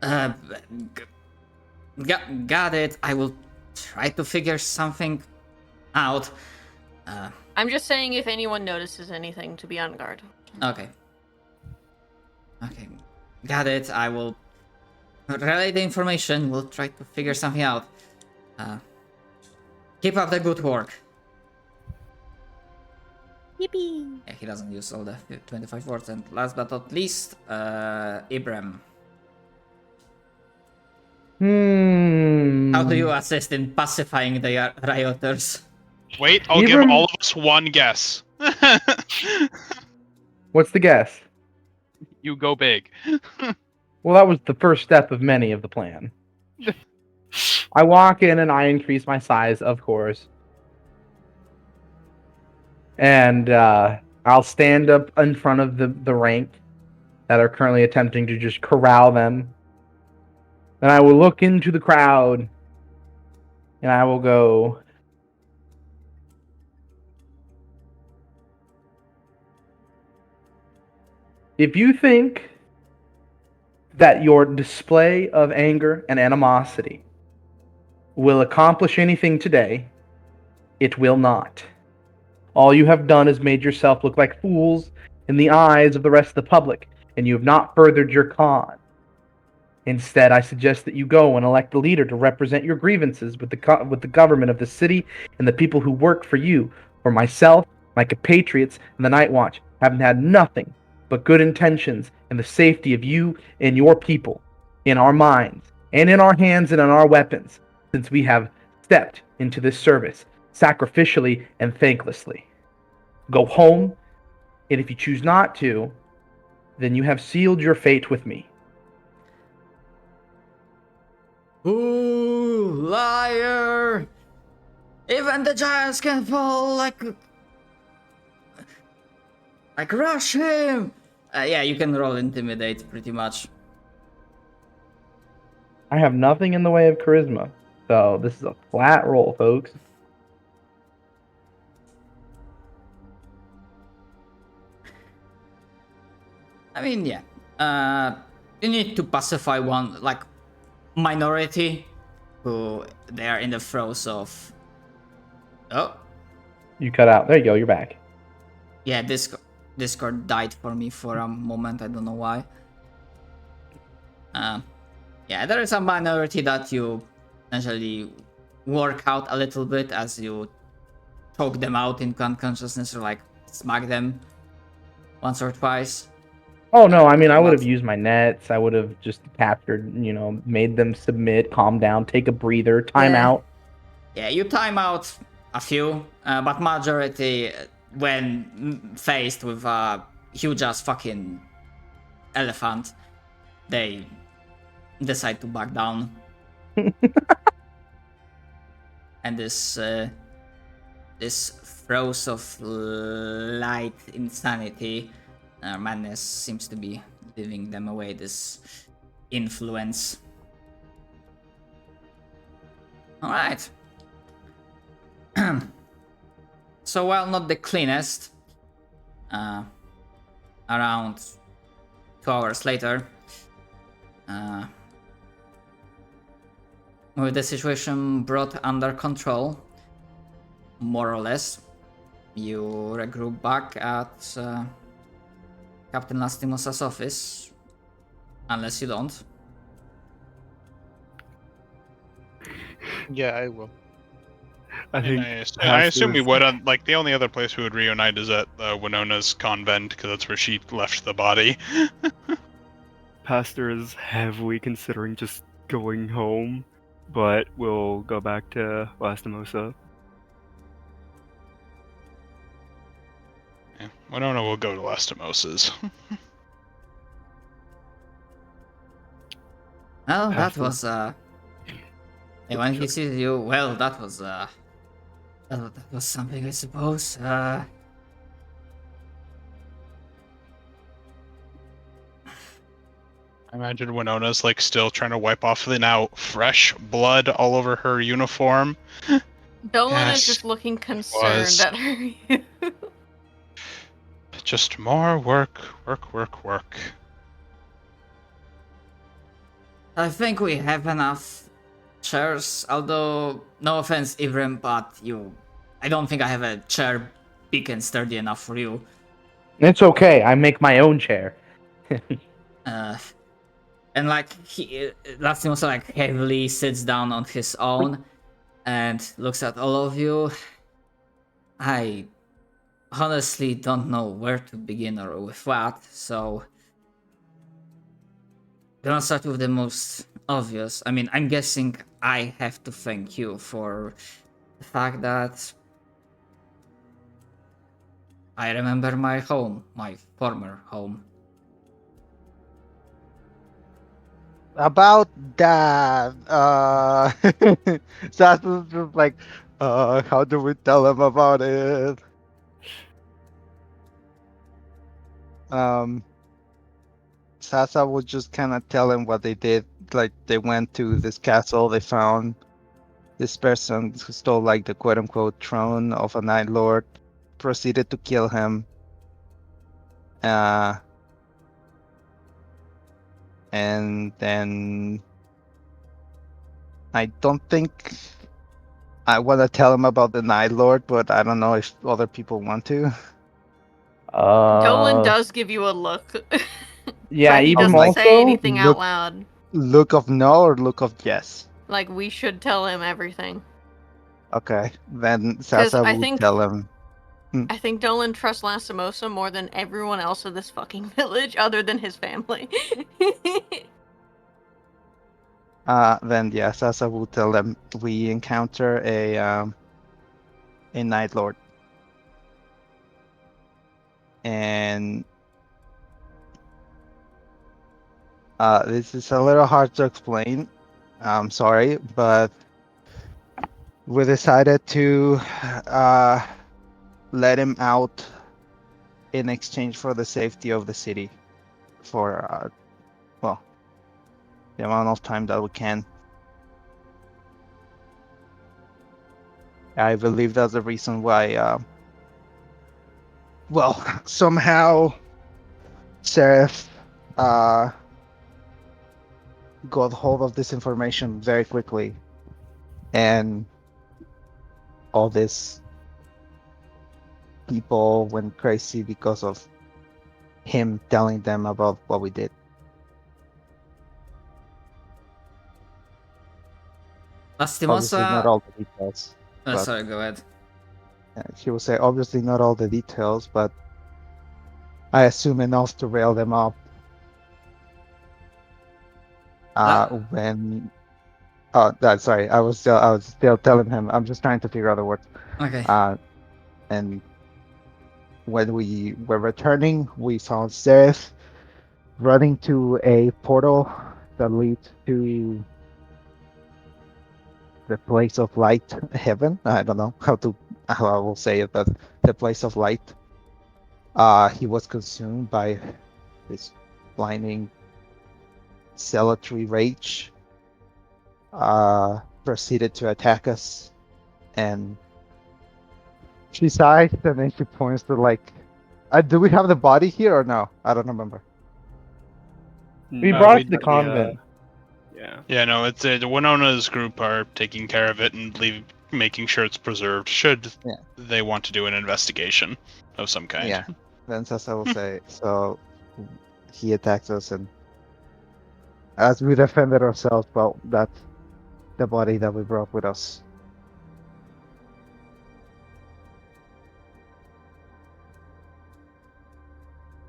Uh, got it. I will try to figure something out. I'm just saying if anyone notices anything to be on guard. Okay. Okay. Got it. I will relay the information. We'll try to figure something out. Keep up the good work. Yippee! Yeah, he doesn't use all the 25 words. And last but not least, Ibram. How do you assist in pacifying the rioters? Wait, I'll give all of us one guess. What's the guess? You go big. Well, that was the first step of many of the plan. I walk in and I increase my size, of course. And I'll stand up in front of the rank that are currently attempting to just corral them. Then I will look into the crowd and I will go, if you think that your display of anger and animosity will accomplish anything today, it will not. All you have done is made yourself look like fools in the eyes of the rest of the public, and you have not furthered your cause. Instead, I suggest that you go and elect a leader to represent your grievances with the government of the city and the people who work for you. For myself, my compatriots, and the Night Watch haven't had nothing but good intentions and the safety of you and your people in our minds and in our hands and in our weapons since we have stepped into this service sacrificially and thanklessly. Go home, and if you choose not to, then you have sealed your fate with me. Ooh, liar! Even the giants can fall like rush him! Yeah, you can roll intimidate pretty much. I have nothing in the way of charisma, so this is a flat roll, folks. I mean, yeah. You need to pacify one, like, minority who they are in the throes of. Oh. You cut out. There you go. You're back. Yeah, Discord died for me for a moment. I don't know why. Yeah, there is a minority that you essentially work out a little bit as you choke them out in unconsciousness or like smack them once or twice. Oh no, I mean I would have used my nets. I would have just captured, made them submit, calm down, take a breather, time out. Yeah, you time out a few, but majority, when faced with a huge ass fucking elephant, they decide to back down. And this throes of light insanity, madness seems to be giving them away, this influence. Alright. So while not the cleanest, around 2 hours later, with the situation brought under control, more or less, you regroup back at Captain Lastimosa's office, unless you don't. Yeah, I will. I assume we would. Like, the only other place we would reunite is at Winona's convent, because that's where she left the body. Pastor is heavily considering just going home, but we'll go back to Lastimosa. Yeah, Winona will go to Lastimosa's. Well, that was when he sees you, well, that was something, I suppose. I imagine Winona's like still trying to wipe off the now fresh blood all over her uniform. Dolan is just looking concerned at her. Just more work. I think we have enough chairs, although, no offense, Ivrim, but I don't think I have a chair big and sturdy enough for you. It's okay. I make my own chair. And like, Lastim also like heavily sits down on his own and looks at all of you. I honestly don't know where to begin or with what, so gonna start with the most obvious. I mean, I'm guessing I have to thank you for the fact that I remember my home, my former home. About that, Sassa's just like, how do we tell him about it? Sasa would just kind of tell him what they did. Like, they went to this castle, they found this person who stole, like, the quote-unquote throne of a Night Lord, proceeded to kill him. And then I don't think I want to tell him about the Night Lord, but I don't know if other people want to. Dolan does give you a look. Yeah, but he even doesn't say also, anything out look- loud. Look of no or look of yes? Like, we should tell him everything. Okay, then Sasa I will think- tell him. I think Dolan trusts Lastimosa more than everyone else of this fucking village, other than his family. Then yeah, Sasa will tell them we encounter a Night Lord, and this is a little hard to explain. I'm sorry, but we decided to let him out in exchange for the safety of the city for the amount of time that we can. I believe that's the reason why somehow Seraph got hold of this information very quickly, and all these people went crazy because of him telling them about what we did. Obviously, not Lastimosa. all the details. but- Sorry, go ahead. He will say, obviously, not all the details, but I assume enough to rail them up. When sorry, I was still telling him. I'm just trying to figure out the words. Okay. And when we were returning, we found Seraph running to a portal that leads to the place of light, heaven. I don't know how I will say it, but the place of light. He was consumed by this blinding zealotry rage. Proceeded to attack us, and she sighs and then she points to like, do we have the body here or no? I don't remember. We brought we it to the did, convent. Yeah. Yeah, no, it's the Winona's group are taking care of it and making sure it's preserved. Should Yeah. they want to do an investigation of some kind? Yeah. Then Sasa will say, so he attacks us, and as we defended ourselves, well, that's the body that we brought with us.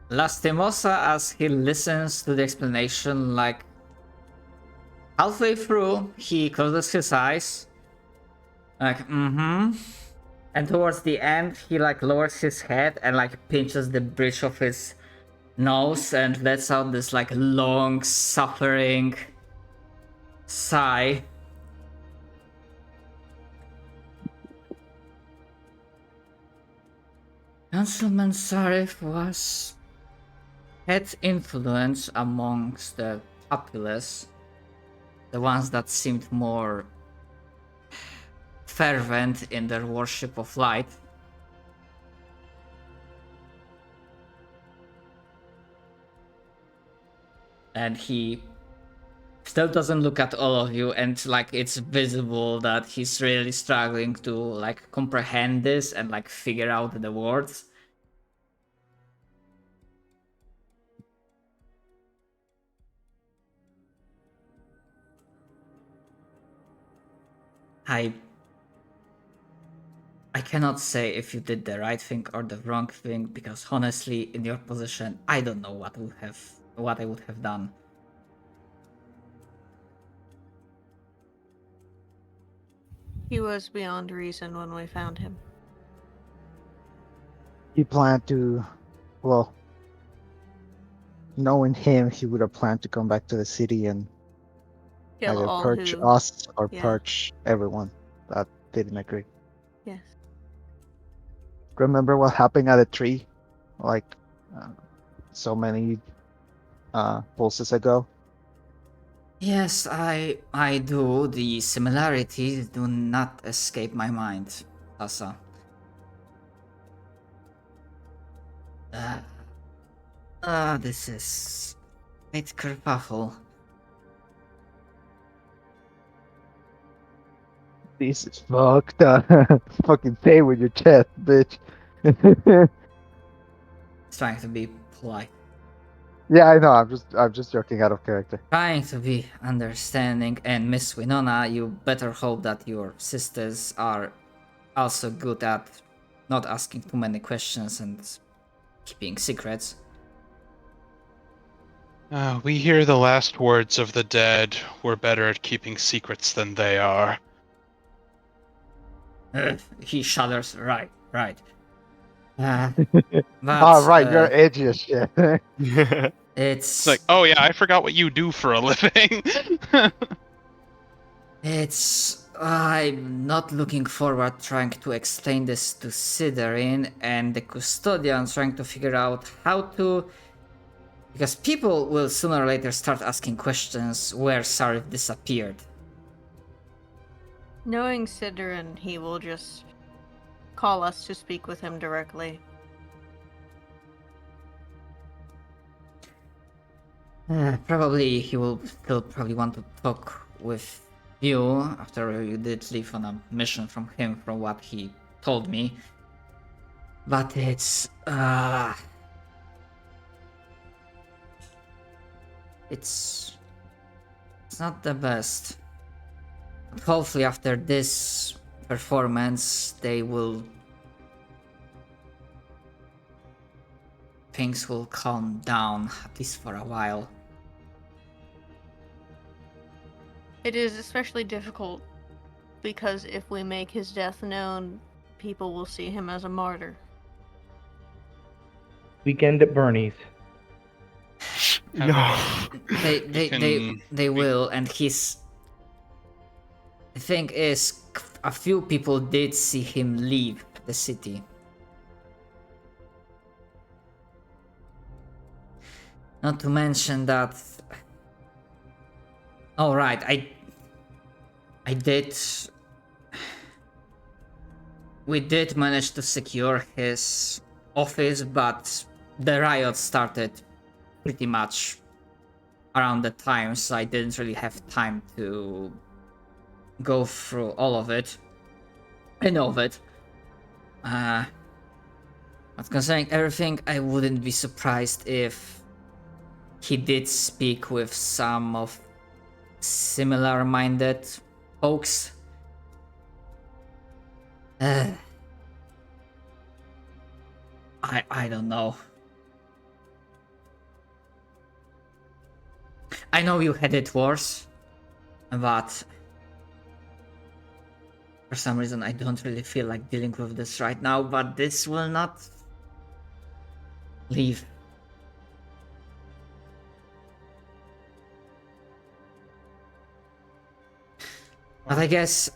Lastimosa, as he listens to the explanation, like halfway through, he closes his eyes, like, and towards the end, he like lowers his head and like pinches the bridge of his nose and lets out this like long, suffering sigh. Councilman Sarif had influence amongst the populace, the ones that seemed more fervent in their worship of light. And he still doesn't look at all of you, and like it's visible that he's really struggling to like comprehend this and like figure out the words. I cannot say if you did the right thing or the wrong thing, because honestly, in your position, I don't know what I would have done. He was beyond reason when we found him. He planned to, well, knowing him, he would have planned to come back to the city and Kill either all purge who. us or yeah. purge everyone that didn't agree. Yes. Remember what happened at a tree, like so many pulses ago? Yes, I do. The similarities do not escape my mind, Asa. This is a bit kerfuffle. This is fucked up. Fucking say with your chest, bitch. Trying to be polite. Yeah, I know. I'm just joking out of character. Trying to be understanding, and Miss Winona, you better hope that your sisters are also good at not asking too many questions and keeping secrets. We hear the last words of the dead. We're better at keeping secrets than they are. He shudders. Right. But, Right, you're edgy as shit. It's like, oh yeah, I forgot what you do for a living. I'm not looking forward trying to explain this to Sidorin and the custodian, trying to figure out how to. Because people will sooner or later start asking questions where Sarif disappeared. Knowing Sidorin, he will just call us to speak with him directly. Probably he will still probably want to talk with you after you did leave on a mission from him, from what he told me. But it's not the best. But hopefully after this performance things will calm down, at least for a while. It is especially difficult because if we make his death known, people will see him as a martyr. Weekend at Bernie's. No. They will, and the thing is, a few people did see him leave the city. Not to mention that. Oh right, I did. We did manage to secure his office, but the riot started pretty much around the time, so I didn't really have time to go through all of it. Any of it. But concerning everything, I wouldn't be surprised if he did speak with some of similar-minded folks. I don't know. I know you had it worse, but for some reason I don't really feel like dealing with this right now, but this will not leave. But I guess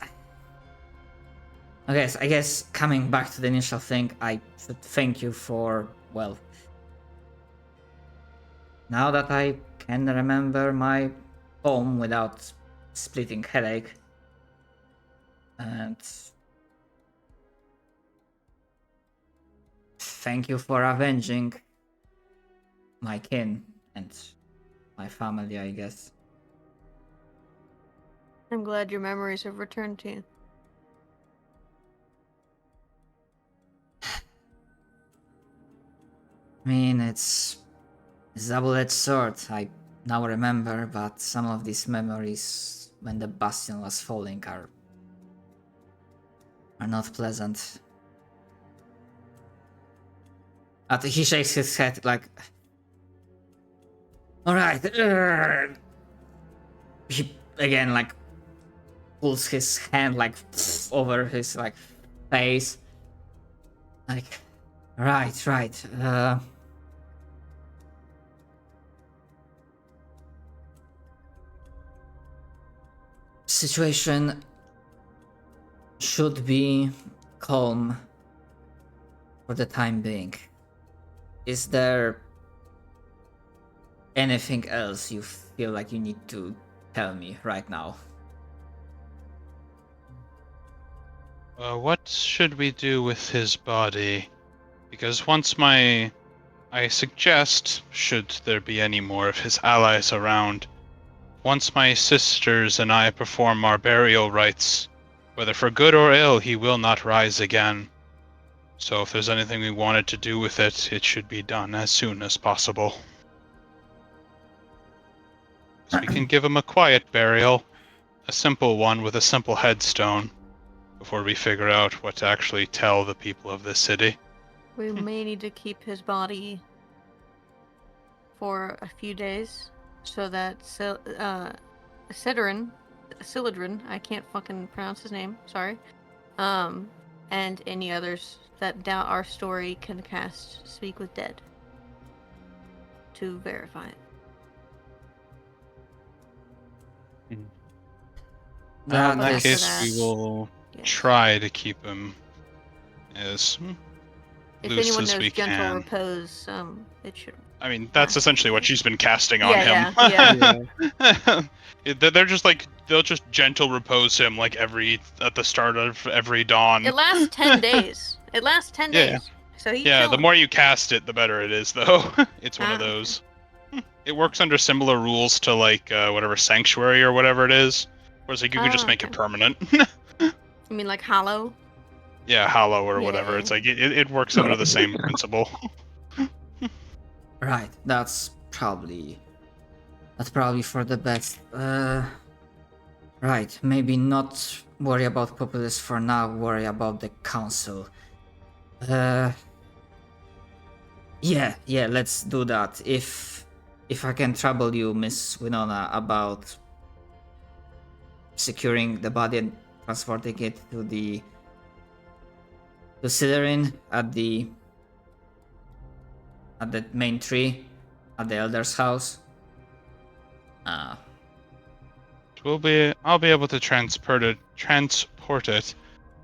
coming back to the initial thing, I should thank you for, well, now that I can remember my home without splitting headache, and thank you for avenging my kin and my family, I guess. I'm glad your memories have returned to you. I mean, it's a double-edged sword. I now remember, but some of these memories when the bastion was falling are not pleasant. But he shakes his head like, all right. He again like pulls his hand like over his like face, like, right. Situation should be calm for the time being. Is there anything else you feel like you need to tell me right now? What should we do with his body? Because I suggest, should there be any more of his allies around, once my sisters and I perform our burial rites, whether for good or ill, he will not rise again. So if there's anything we wanted to do with it, it should be done as soon as possible. So we can give him a quiet burial, a simple one with a simple headstone, before we figure out what to actually tell the people of this city. We may need to keep his body for a few days so that Silidrin, I can't fucking pronounce his name, sorry, and any others that doubt our story can cast Speak with Dead to verify it. In that But case, after we that- will Yeah. try to keep him as If loose anyone as knows we gentle can. repose, it should. I mean, that's essentially what she's been casting on Yeah, him. yeah. They're just like, they'll just gentle repose him like at the start of every dawn. It lasts 10 days. It lasts 10 Yeah. days. So he's Yeah, the chilling. more you cast it, the better it is, though. It's one of Ah, okay. those. It works under similar rules to like whatever sanctuary or whatever it is. Whereas like you can just Ah, make it okay. permanent. You mean like hollow? Yeah, hollow or whatever. Yeah. It's like it works under the same principle. Right, that's probably for the best. Right, maybe not worry about Populus for now, worry about the council. Yeah, let's do that. If I can trouble you, Miss Winona, about securing the body and transporting it to Slytherin at the main tree at the elder's house. I'll be able to transport it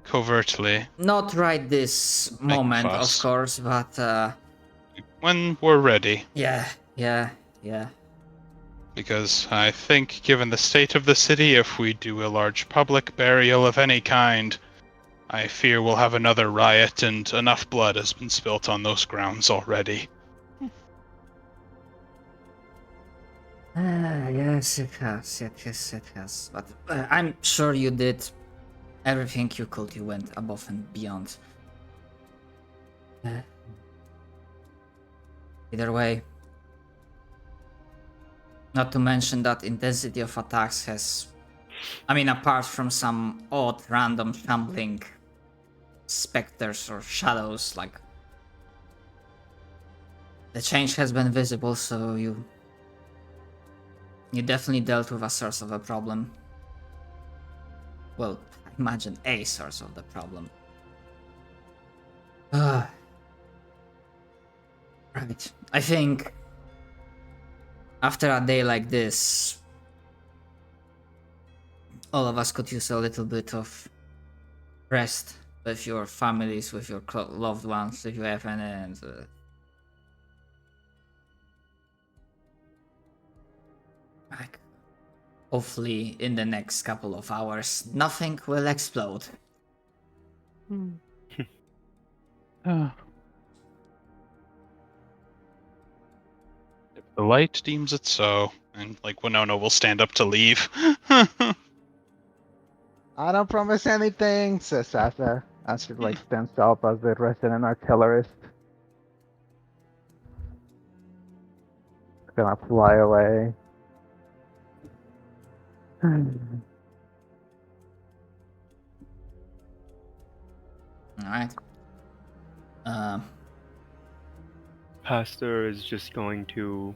covertly Not right this moment, of fuss. course, but when we're ready. yeah. Because I think, given the state of the city, if we do a large public burial of any kind, I fear we'll have another riot, and enough blood has been spilt on those grounds already. Yes, it has. But I'm sure you did everything you could. You went above and beyond. Either way, not to mention that intensity of attacks has, I mean, apart from some odd random shambling specters or shadows, like, the change has been visible, so you definitely dealt with a source of a problem. Well, I imagine a source of the problem. Right. I think after a day like this, all of us could use a little bit of rest with your families, with your loved ones, if you have any, and like, hopefully in the next couple of hours, nothing will explode. If the light deems it so, and like Winona will stand up to leave. I don't promise anything, says Sasa, as she like stands up as the resident artillerist. Gonna fly away. Alright. Pastor is just going to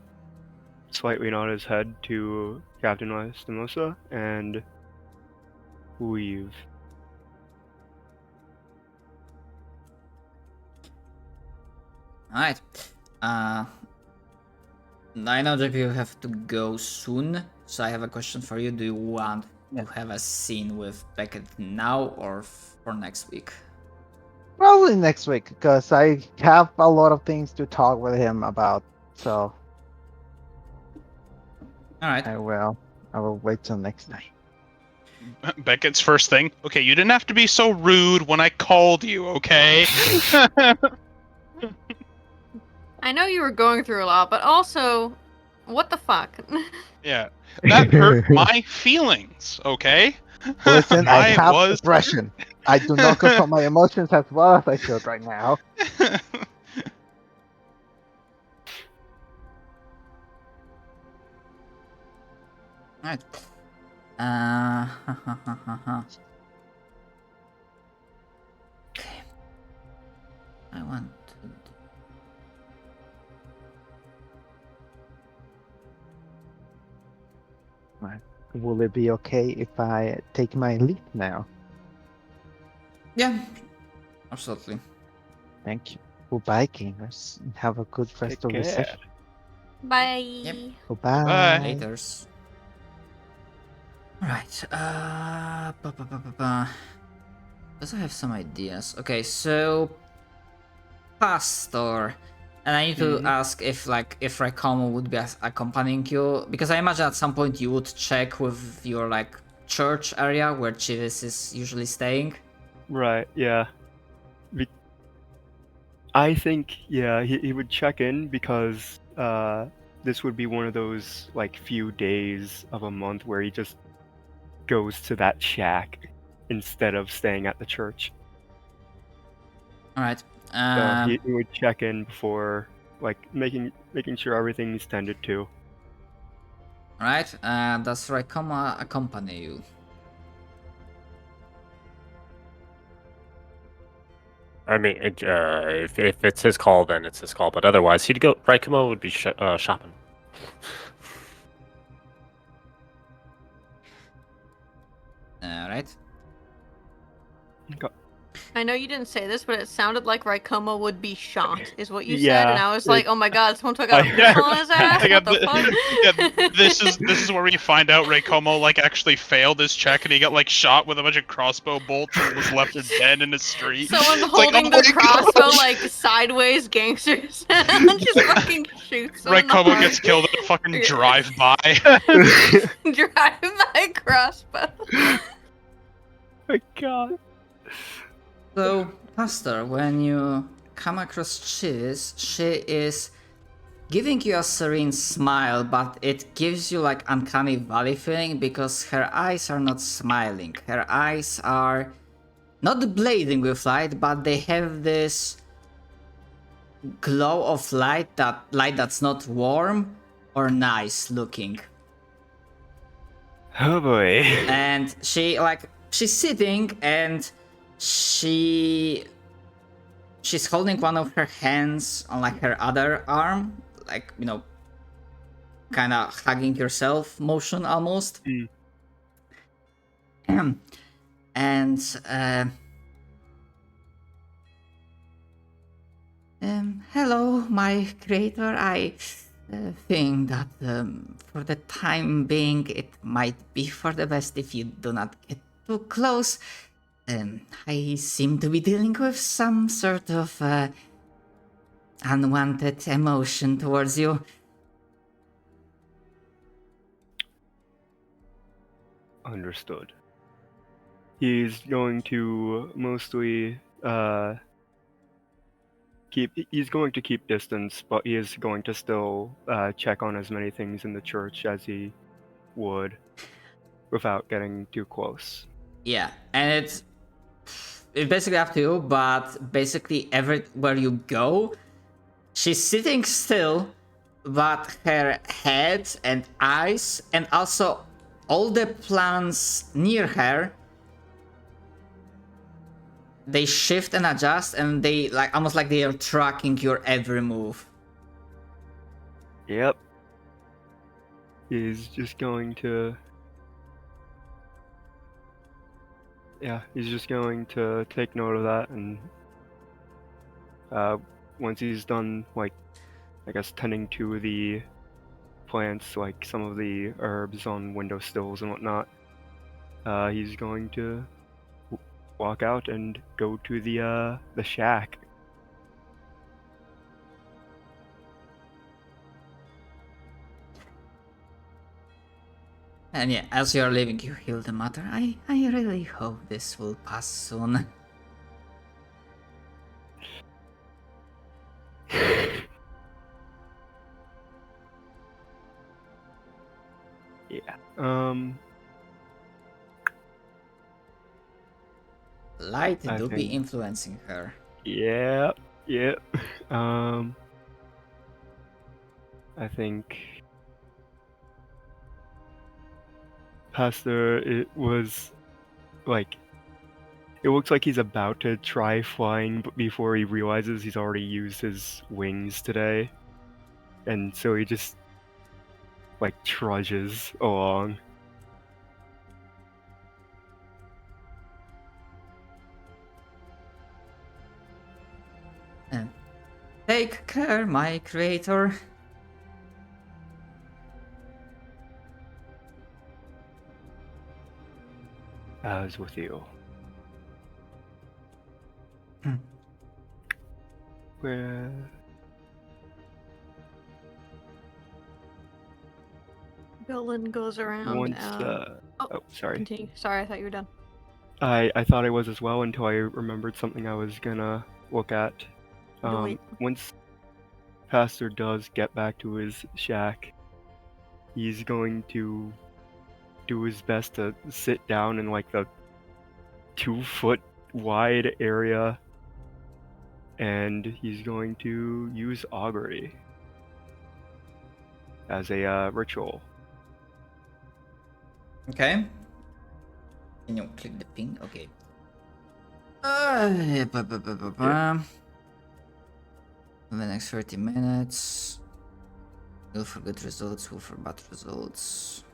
slightly nod his head to Captain Lastimosa and leave. Alright. I know that you have to go soon, so I have a question for you. Do you want to have a scene with Beckett now or for next week? Probably next week, because I have a lot of things to talk with him about. So Alright. I will wait till next night. Beckett's first thing. Okay, you didn't have to be so rude when I called you, okay? I know you were going through a lot, but also, what the fuck? Yeah. That hurt my feelings, okay? Listen, I have was depression. I do not control my emotions as well as I should right now. Alright. Okay. I want to. Will it be okay if I take my leave now? Yeah. Absolutely. Thank you. Goodbye, gamers. Have a good rest of the care. session. Bye. Yep. Goodbye. Bye. Laters. Alright. Does I have some ideas? Okay, so Pastor. And I need to ask if Raikomo would be accompanying you, because I imagine at some point you would check with your like church area where Chivis is usually staying. Right, yeah. I think, yeah, he would check in because this would be one of those like few days of a month where he just goes to that shack instead of staying at the church. Alright. So he would check in before, like, making sure everything's tended to. Right, does Raikoma accompany you? I mean, if it's his call, then it's his call. But otherwise, he'd go. Raikuma would be shopping. Alright. I know you didn't say this, but it sounded like Raikoma would be shot, is what you said, Yeah, and I was like, oh my god, someone took out a pistol on his ass? I What got the fuck? yeah, this is where we find out Raikomo like actually failed his check and he got like shot with a bunch of crossbow bolts and was left dead in the street. Someone It's like, holding oh the my crossbow gosh. like sideways gangsters and just fucking shoots them in the Raikomo heart. gets killed in a fucking drive-by. Drive by crossbow. My god. So, Pastor, when you come across Chiz, she is giving you a serene smile, but it gives you like uncanny valley feeling because her eyes are not smiling. Her eyes are not blazing with light, but they have this glow of light that's not warm or nice looking. Oh boy. And she's sitting and she's holding one of her hands on like her other arm, like, you know, kind of hugging yourself motion almost. And hello, my creator. I think that for the time being it might be for the best if you do not get too close. I seem to be dealing with some sort of unwanted emotion towards you. Understood. He's going to mostly keep distance, but he is going to still check on as many things in the church as he would without getting too close. Yeah, and it's basically up to you, but basically everywhere you go, she's sitting still, but her head and eyes, and also all the plants near her, they shift and adjust, and they like almost like they are tracking your every move. Yep. He's just going to. Yeah, he's just going to take note of that, and once he's done, like, I guess, tending to the plants, like some of the herbs on windowsills and whatnot, he's going to walk out and go to the shack. And yeah, as you're leaving, you heal the matter. I really hope this will pass soon. Yeah. Light I do be think- influencing her. Yeah. Yeah. I think Pastor, it was like, it looks like he's about to try flying, but before he realizes he's already used his wings today, and so he just like trudges along. And take care, my creator. As with you. Hmm. Where? Billin goes around. Once. Oh, sorry. Continue. Sorry, I thought you were done. I thought I was as well until I remembered something I was gonna look at. Do it. Once Pastor does get back to his shack, he's going to do his best to sit down in like the 2-foot wide area, and he's going to use augury as a ritual. Okay. Can you click the ping? Okay. In the next 30 minutes. Will for good results, will for bad results.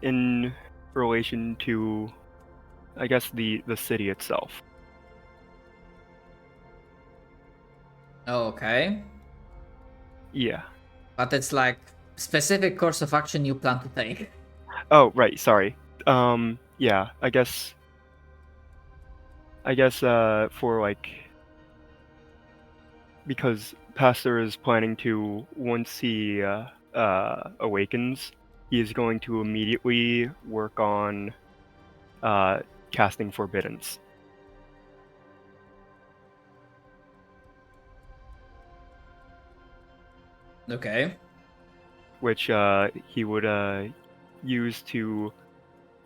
In relation to, I guess, the city itself. Okay. Yeah. But it's like specific course of action you plan to take. Oh, right, sorry. Yeah, I guess for like, because Pastor is planning to, once he awakens, he is going to immediately work on casting Forbiddance. Okay. Which he would use to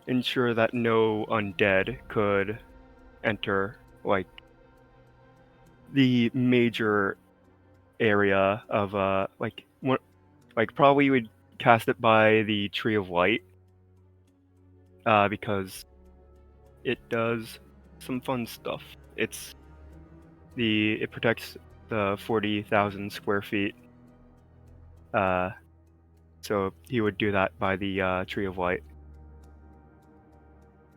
ensure that no undead could enter, like, the major area of like probably would cast it by the Tree of Light, because it does some fun stuff. It protects the 40,000 square feet. So he would do that by the Tree of Light.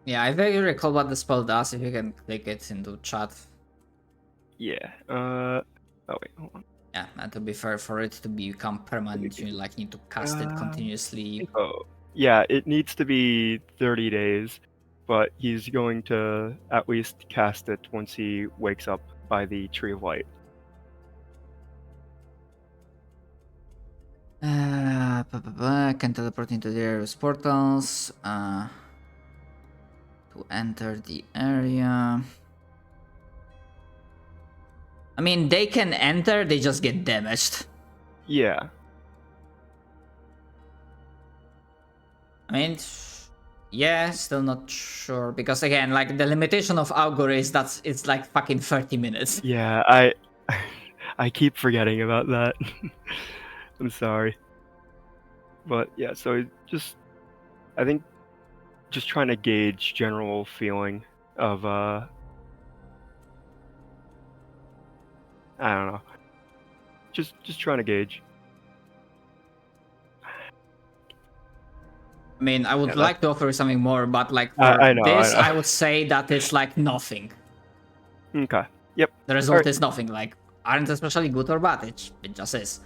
Yeah, I vaguely recall what the spell does if you can click it into chat. Yeah. Oh wait, hold on. Yeah, and to be fair, for it to become permanent, you like need to cast it continuously. Oh, yeah, it needs to be 30 days, but he's going to at least cast it once he wakes up by the Tree of Light. Can teleport into the area's portals to enter the area. I mean, they can enter, they just get damaged. Yeah. mean, yeah, still not sure because again, like the limitation of Augur is that it's like fucking 30 minutes. Yeah, I keep forgetting about that. I'm sorry. But yeah, so I think just trying to gauge general feeling of I don't know. Just trying to gauge. I mean, I would Yeah, like to offer you something more, but like for I know, this, I know. I would say that it's like nothing. Okay. Yep. The result Alright. is nothing. Like, aren't especially good or bad. It just is.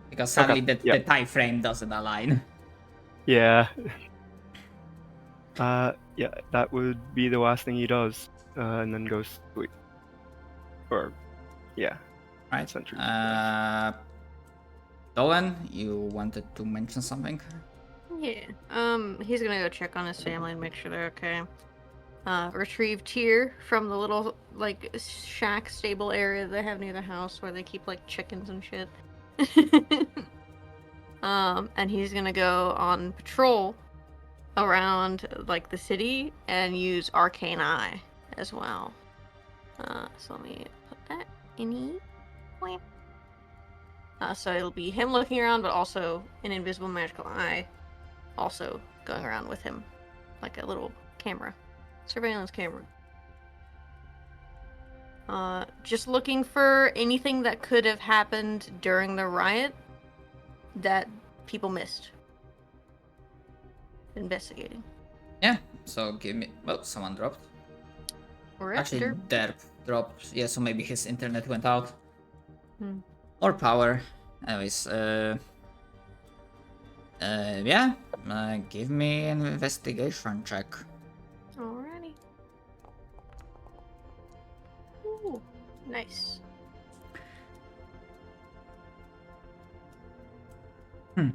Because sadly, Okay, the yep. time frame doesn't align. Yeah. Yeah, that would be the last thing he does, and then goes sleep. Or, yeah. Right. Sentry. Dolan, you wanted to mention something? Yeah. He's gonna go check on his family and make sure they're okay. Retrieve Tyr from the little like shack stable area they have near the house where they keep like chickens and shit. And he's gonna go on patrol around like the city and use Arcane Eye as well. So let me put that in. So it'll be him looking around, but also an invisible magical eye also going around with him, like a little camera, surveillance camera. Just looking for anything that could have happened during the riot that people missed. Investigating. Yeah. So give me. Well, someone dropped. Actually, Derp dropped. Yeah. So maybe his internet went out. Or power. Anyways. Yeah. Give me an investigation check. Alrighty. Ooh, nice. All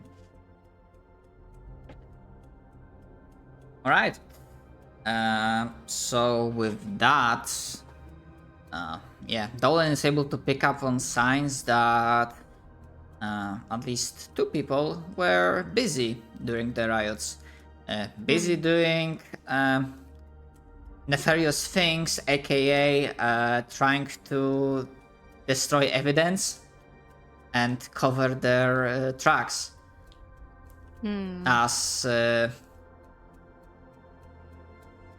right. So with that, yeah, Dolan is able to pick up on signs that at least two people were busy during the riots, busy doing nefarious things, aka trying to destroy evidence and cover their tracks. As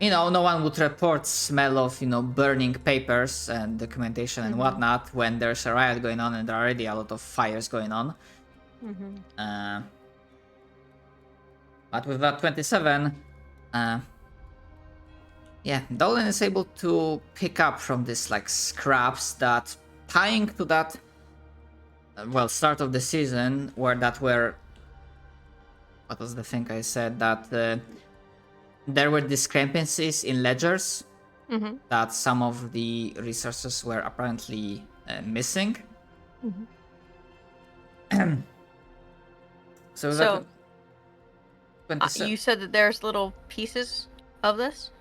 no one would report smell of, burning papers and documentation and whatnot when there's a riot going on and there are already a lot of fires going on. But with that 27, yeah, Dolan is able to pick up from this like scraps that tying to that, start of the season where what was the thing I said that there were discrepancies in ledgers, that some of the resources were apparently missing. So you said that there's little pieces of this?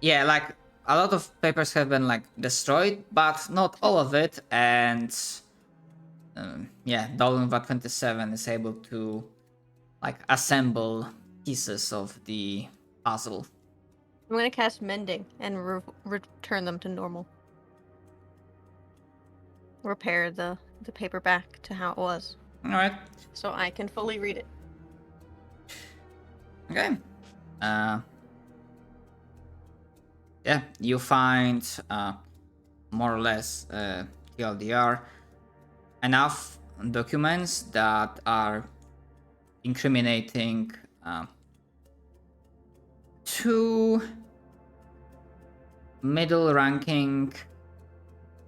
Yeah, like a lot of papers have been like destroyed, but not all of it. And yeah, Dolan Va 27 is able to like assemble pieces of the puzzle. I'm gonna cast Mending and return them to normal. Repair the paper back to how it was. All right. So I can fully read it. Okay. Yeah, you find more or less TLDR enough documents that are incriminating two middle-ranking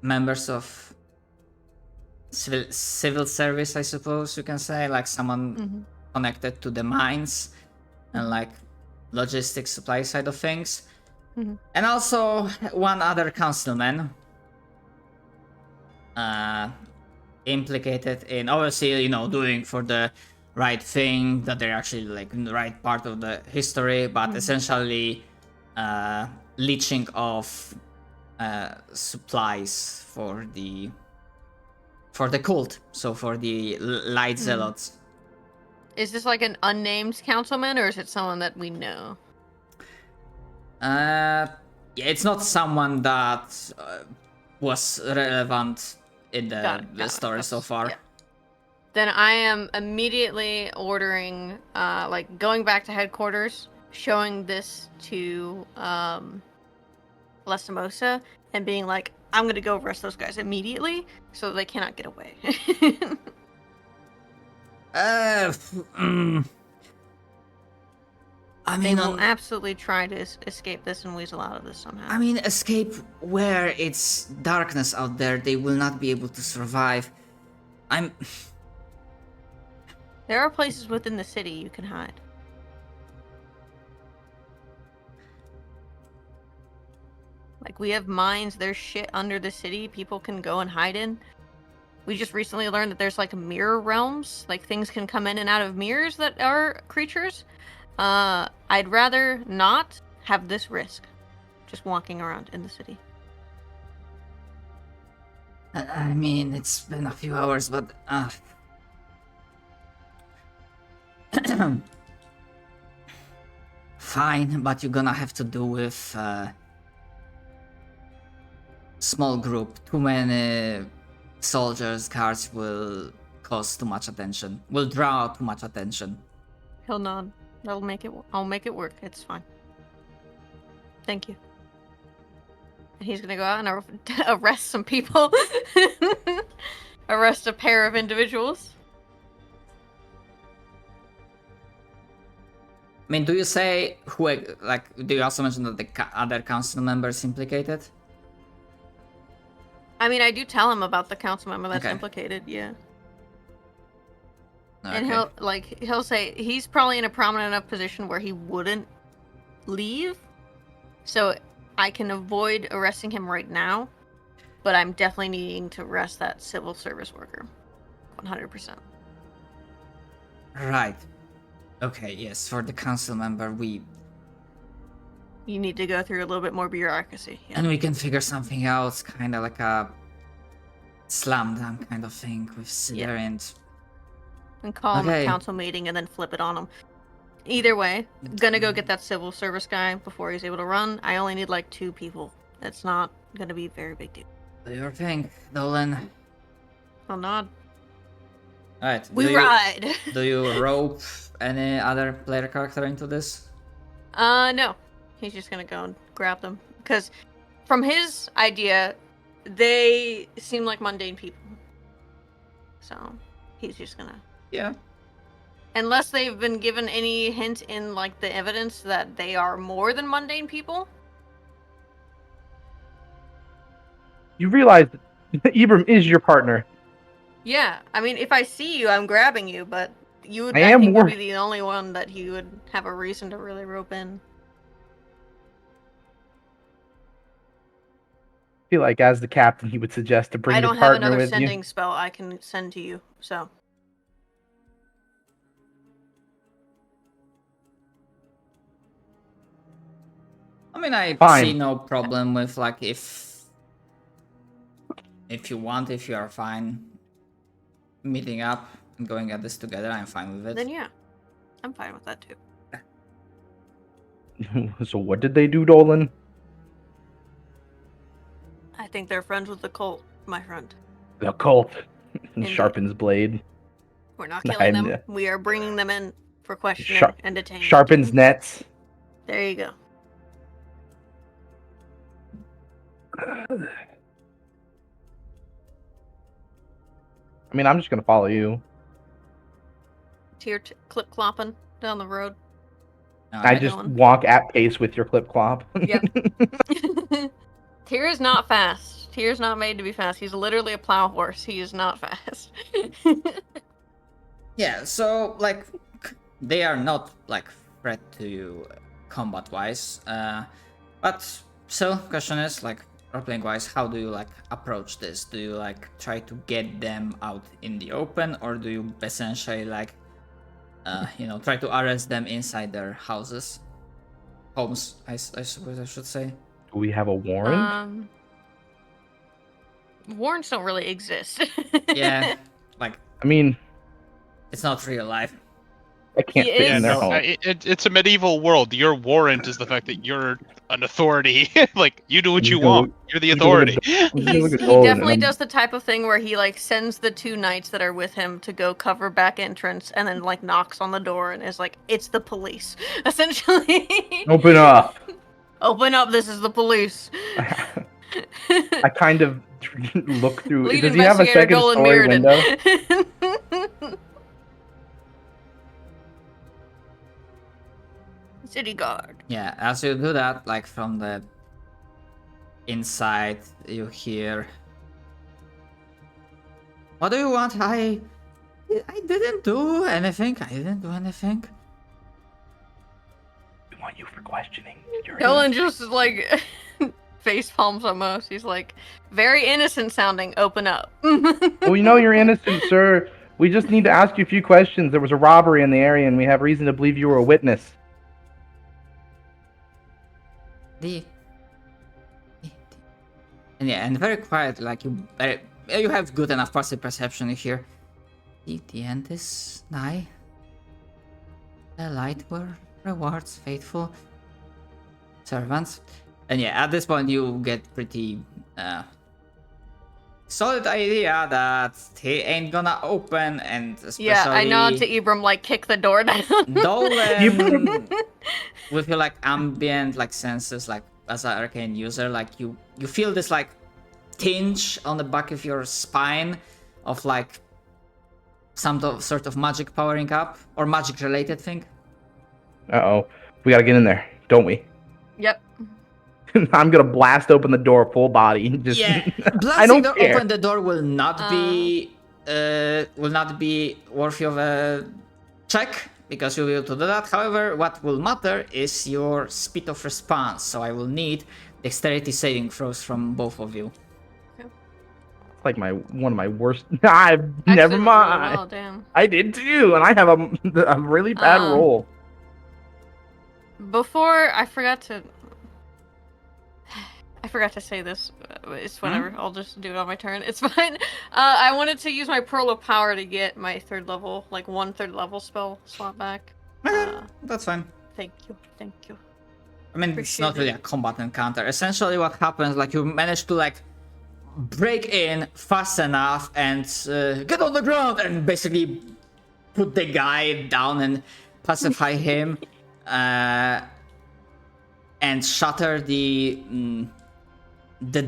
members of civil service, I suppose you can say, like someone connected to the mines and like logistics supply side of things. And also one other councilman implicated in obviously, doing for the right thing, that they're actually like in the right part of the history, but essentially leeching off supplies for the cult, so for the light zealots. Is this like an unnamed councilman, or is it someone that we know? Yeah, it's not someone that was relevant in Got the it. story so That's- far. yeah. Then I am immediately ordering, like, going back to headquarters, showing this to Lastimosa, and being like, I'm gonna go arrest those guys immediately, so they cannot get away. I They mean, will absolutely try to escape this and weasel out of this somehow. I mean, escape where it's darkness out there. They will not be able to survive. There are places within the city you can hide. Like, we have mines, there's shit under the city people can go and hide in. We just recently learned that there's, like, mirror realms. Like, things can come in and out of mirrors that are creatures. I'd rather not have this risk. Just walking around in the city. I mean, it's been a few hours, but fine. But you're gonna have to do with small group. Too many soldiers, guards will cause too much attention. Will draw too much attention. He'll nod. I'll make it work. It's fine. Thank you. And he's gonna go out and arrest some people. Arrest a pair of individuals. I mean, do you say who? Like, do you also mention that the other council members implicated? I mean, I do tell him about the council member that's Okay. implicated. Yeah. Okay. And he'll say he's probably in a prominent enough position where he wouldn't leave. So I can avoid arresting him right now, but I'm definitely needing to arrest that civil service worker. 100%. Right. Okay, yes, for the council member, You need to go through a little bit more bureaucracy. Yeah. and we can figure something out, kind of like a slam dunk kind of thing with Sidar And call him Okay. a council meeting and then flip it on him. Either way, gonna go get that civil service guy before he's able to run. I only need like 2 people. That's not gonna be a very big deal. Do your thing, Dolan. I'll nod. Alright, We ride! do you rope any other player character into this? No. He's just gonna go and grab them. Because from his idea, they seem like mundane people. So, he's just gonna... Yeah. Unless they've been given any hint in, like, the evidence that they are more than mundane people. You realize that Ibram is your partner. Yeah, I mean, if I see you, I'm grabbing you, but you would, I I am think, would wor- be the only one that he would have a reason to really rope in. I feel like as the captain, he would suggest to bring I your don't have partner another with sending you. spell I can send to you, so. I mean, I Fine. see no problem with, like, if you want, if you are fine meeting up and going at this together, I'm fine with it. Then yeah, I'm fine with that too. So what did they do, Dolan? I think they're friends with the cult, my friend. The cult. Indeed. Sharpens blade. We're not killing them. And, We are bringing them in for questioning Sharp- and detaining. Sharpens nets. There you go. I mean, I'm just gonna follow you. Tear clip clopping down the road. I Alright. just Going. walk at pace with your clip clop. Yep. Tyr is not fast. Tyr's not made to be fast. He's literally a plow horse. He is not fast. Yeah, so, like, they are not, like, threat to you combat-wise. But, so, question is, like, role-playing-wise, how do you, like, approach this? Do you, like, try to get them out in the open, or do you essentially, like, try to arrest them inside their houses? Homes, I suppose I should say. Do we have a warrant? Warrants don't really exist. Yeah, like, I mean, it's not real life. I can't He fit is- in their no, home. it's a medieval world. Your warrant is the fact that you're an authority. Like, you do what you You go- want. You're the you go look authority. at I'm gonna look He at Dolan, and definitely I'm- does the type of thing where he like sends the two knights that are with him to go cover back entrance, and then like knocks on the door and is like, "It's the police." Essentially, Open up. open up. This is the police. I kind of look through. Lead Does he have a investigator second Dolan story Mirrodin. window? City guard. Yeah, as you do that, like from the inside, you hear. What do you want? I didn't do anything. I didn't do anything. We want you for questioning. You're Dolan just like face palms almost. He's like, very innocent sounding. Open up. Well, you know you're innocent, sir. We just need to ask you a few questions. There was a robbery in the area, and we have reason to believe you were a witness. And yeah, and very quiet, like you have good enough passive perception here. The end is nigh. The light will rewards faithful servants. And yeah, at this point you get pretty solid idea that he ain't gonna open, and especially Yeah, I nod to Ibram like kick the door down. Dolan with your like ambient like senses, like as an arcane user, like you feel this like tinge on the back of your spine of like some sort of magic powering up or magic related thing. Uh-oh. We gotta get in there, don't we? Yep. I'm gonna blast open the door full body. Just Yeah, I blasting don't care. open the door will not be worthy of a check because you will to do that. However, what will matter is your speed of response. So I will need dexterity saving throws from both of you. It's like one of my worst. Never Actually, really mind. well, damn. I did too, and I have a really bad roll. Before I forgot to say this. It's whatever. I'll just do it on my turn. It's fine. I wanted to use my Pearl of Power to get my third level, like 1/3 level spell slot back. That's fine. Thank you. I mean, it's not really a combat encounter. Essentially, what happens, like you manage to like break in fast enough and get on the ground and basically put the guy down and pacify him, and shatter the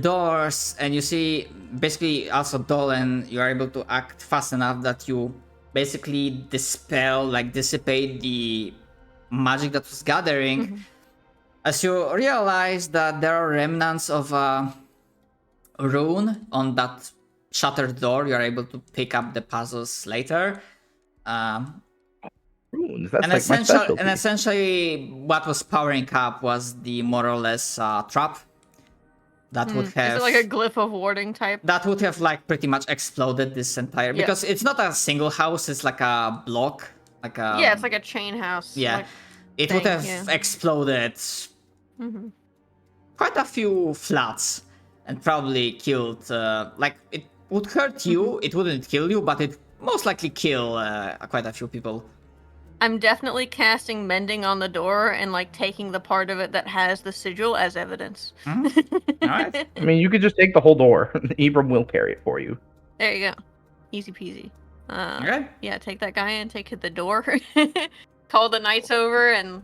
doors. And you see, basically, also Dolan, you are able to act fast enough that you basically dissipate the magic that was gathering. As you realize that there are remnants of a rune on that shattered door, you are able to pick up the puzzles later. Runes, that's like my specialty. And essentially, what was powering up was the more or less trap that would have. Is it like a glyph of warding type? That would have like pretty much exploded this entire, because it's not a single house, it's like a block, like a Yeah, it's like a chain house. yeah. like- It would thing, have yeah. exploded quite a few flats and probably killed. Like it would hurt you. It wouldn't kill you, but it most likely kill quite a few people. I'm definitely casting mending on the door and like taking the part of it that has the sigil as evidence. All right. I mean, you could just take the whole door. Ibram will carry it for you. There you go. Easy peasy. Okay. Yeah, take that guy in, take the door. Call the knights over and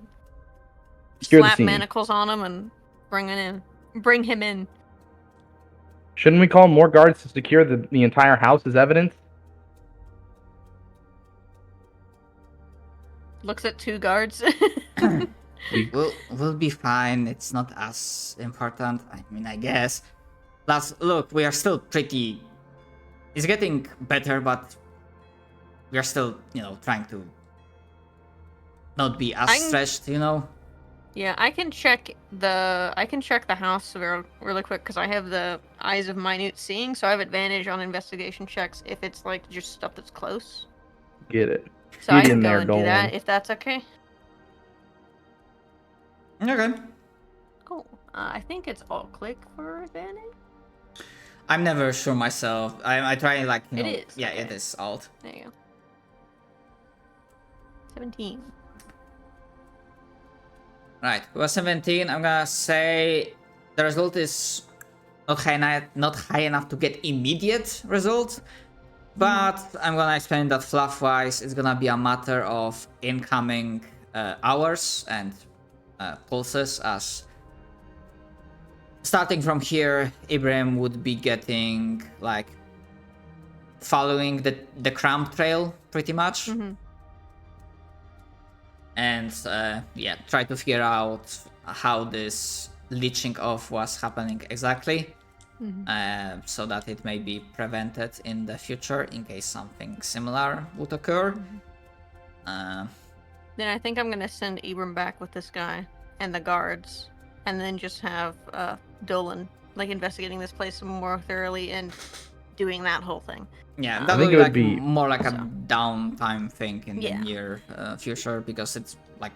Secure the slap scene. manacles on him and bring him in. Shouldn't we call more guards to secure the entire house as evidence? Looks at two guards. We'll be fine. It's not as important. I mean, I guess. Plus, look, we are still pretty. It's getting better, but we are still, trying to not be as stretched, Yeah, I can check the house really quick because I have the eyes of minute seeing, so I have advantage on investigation checks if it's like just stuff that's close. Get it. So I Get can in go there, and do Dolan. that if that's okay. Okay. Cool. I think it's alt click for advantage. I'm never sure myself. I try like It is, Yeah, okay. it is alt. There you go. 17. Right, it was 17. I'm gonna say the result is not high enough to get immediate result, but I'm gonna explain that fluff-wise, it's gonna be a matter of incoming hours and pulses. As starting from here, Ibrahim would be getting like following the cramp trail pretty much. And yeah, try to figure out how this leeching off was happening exactly, so that it may be prevented in the future in case something similar would occur. Then I think I'm gonna send Ibram back with this guy and the guards, and then just have Dolan like investigating this place more thoroughly and doing that whole thing. Yeah, I that think would it be would like be- more like a so. downtime thing in the Yeah. near future, because it's like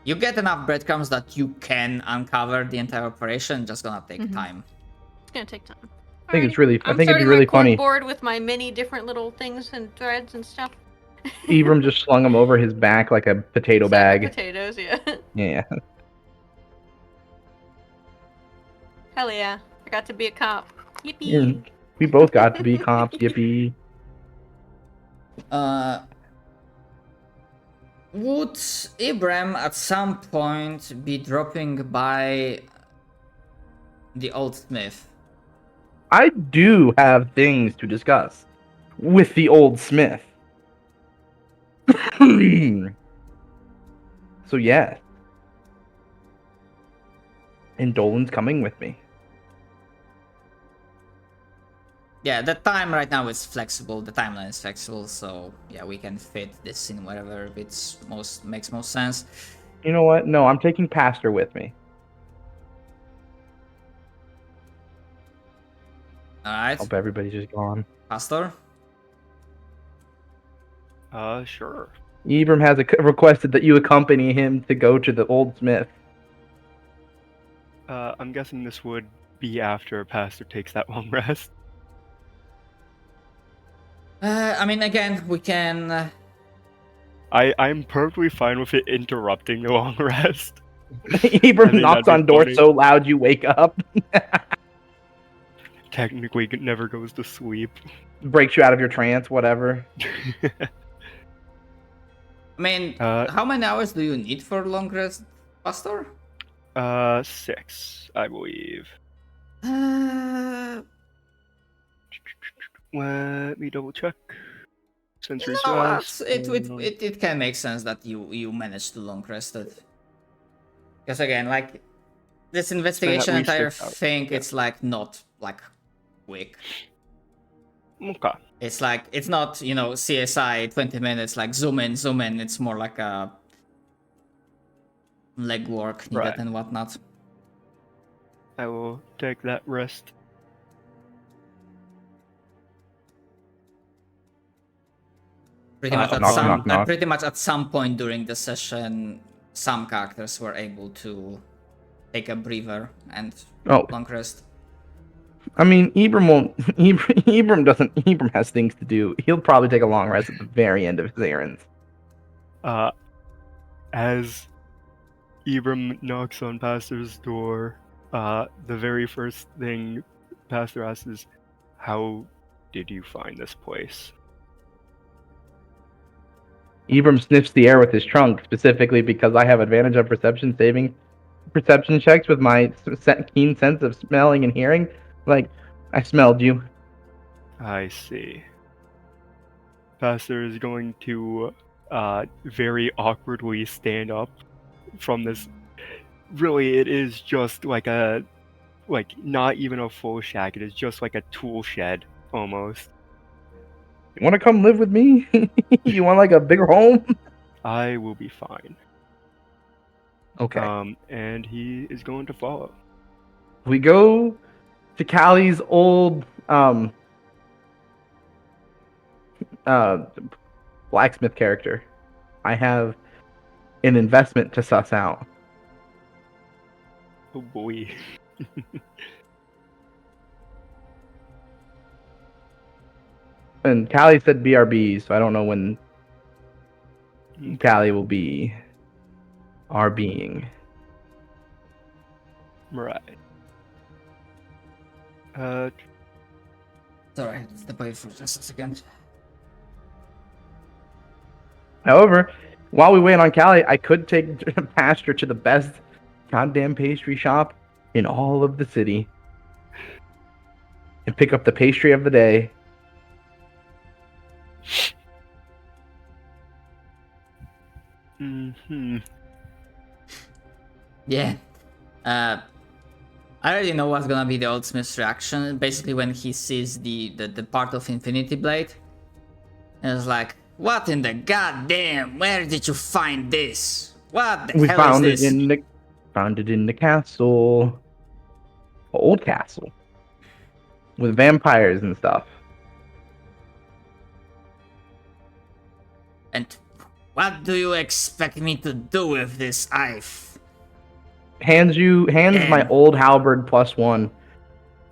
you get enough breadcrumbs that you can uncover the entire operation. Just gonna take time. It's gonna take time. I think it's Alrighty. really. I I'm think it'd be starting really my cork funny. board with my many different little things and threads and stuff. Ibram just slung him over his back like a potato Sack of bag. potatoes, yeah. Yeah. Hell yeah. I got to be a cop. Yippee! Yeah. We both got to be cops. Yippee. Would Ibrahim at some point be dropping by the old smith? I do have things to discuss with the old smith. So yes. And Dolan's coming with me. Yeah, the time right now is flexible. The timeline is flexible, so yeah, we can fit this in wherever makes most sense. You know what? No, I'm taking Pastor with me. All right, Hope everybody's just gone. Pastor. Sure. Ibram has requested that you accompany him to go to the old smith. I'm guessing this would be after Pastor takes that long rest. I mean, again, we can. I'm perfectly fine with it interrupting the long rest. Ibram I think knocks that'd on be doors funny. so loud you wake up. Technically, it never goes to sleep. Breaks you out of your trance, whatever. I mean, Uh, how many hours do you need for long rest, Pastor? 6, I believe. Uh, Let me double check. Sensory no, rest. it can make sense that you managed to long rest it. Because again, like this investigation least entire 6 hours, thing, yeah. it's like not like quick. Okay. It's like it's not, CSI 20 minutes like zoom in. It's more like a legwork needed Right. and whatnot. I will take that rest. Pretty much knock. pretty much at some point during the session, some characters were able to take a breather and Oh, long rest. I mean, Ibram won't. Ibram doesn't. Ibram has things to do. He'll probably take a long rest at the very end of his errands. As Ibram knocks on Pastor's door, the very first thing Pastor asks is, "How did you find this place?" Ibram sniffs the air with his trunk, specifically because I have advantage on perception checks with my keen sense of smelling and hearing. Like, I smelled you. I see. Pastor is going to very awkwardly stand up from this. Really, it is just like not even a full shack. It is just like a tool shed almost. You want to come live with me? You want like a bigger home? I will be fine. Okay. And he is going to follow. We go to Callie's old blacksmith character. I have an investment to suss out. Oh boy. And Callie said BRB, so I don't know when Callie will be our being. Right. Sorry, step away for just a second. However, while we wait on Callie, I could take Pastor to the best goddamn pastry shop in all of the city and pick up the pastry of the day. Mm-hmm. Yeah. I already know what's gonna be the old Smith's reaction. Basically, when he sees the part of Infinity Blade, and it's like, what in the goddamn? Where did you find this? What the We hell found is it this? in the castle, old castle, with vampires and stuff. And what do you expect me to do with this? Hands my Damn. old halberd +1.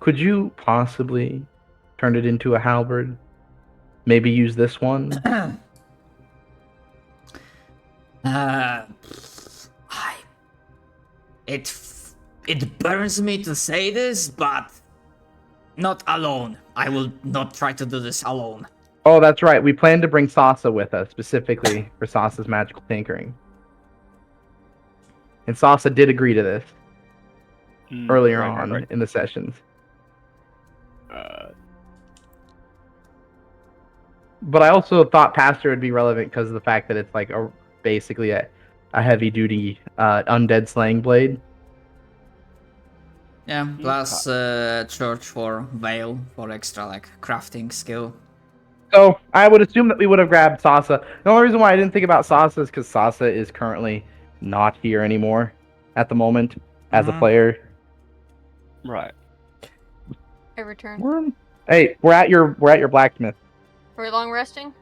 Could you possibly turn it into a halberd? Maybe use this one. It burns me to say this, but not alone. I will not try to do this alone. Oh, that's right. We plan to bring Sasa with us, specifically for Sasa's magical tinkering. And Sasa did agree to this earlier on in the sessions. But I also thought Pastor would be relevant because of the fact that it's like basically a heavy duty undead slaying blade. Yeah, plus church for veil for extra like crafting skill. So I would assume that we would have grabbed Sasa. The only reason why I didn't think about Sasa is because Sasa is currently not here anymore at the moment as a player. Right. I return. Hey, we're at your blacksmith. Are we long resting?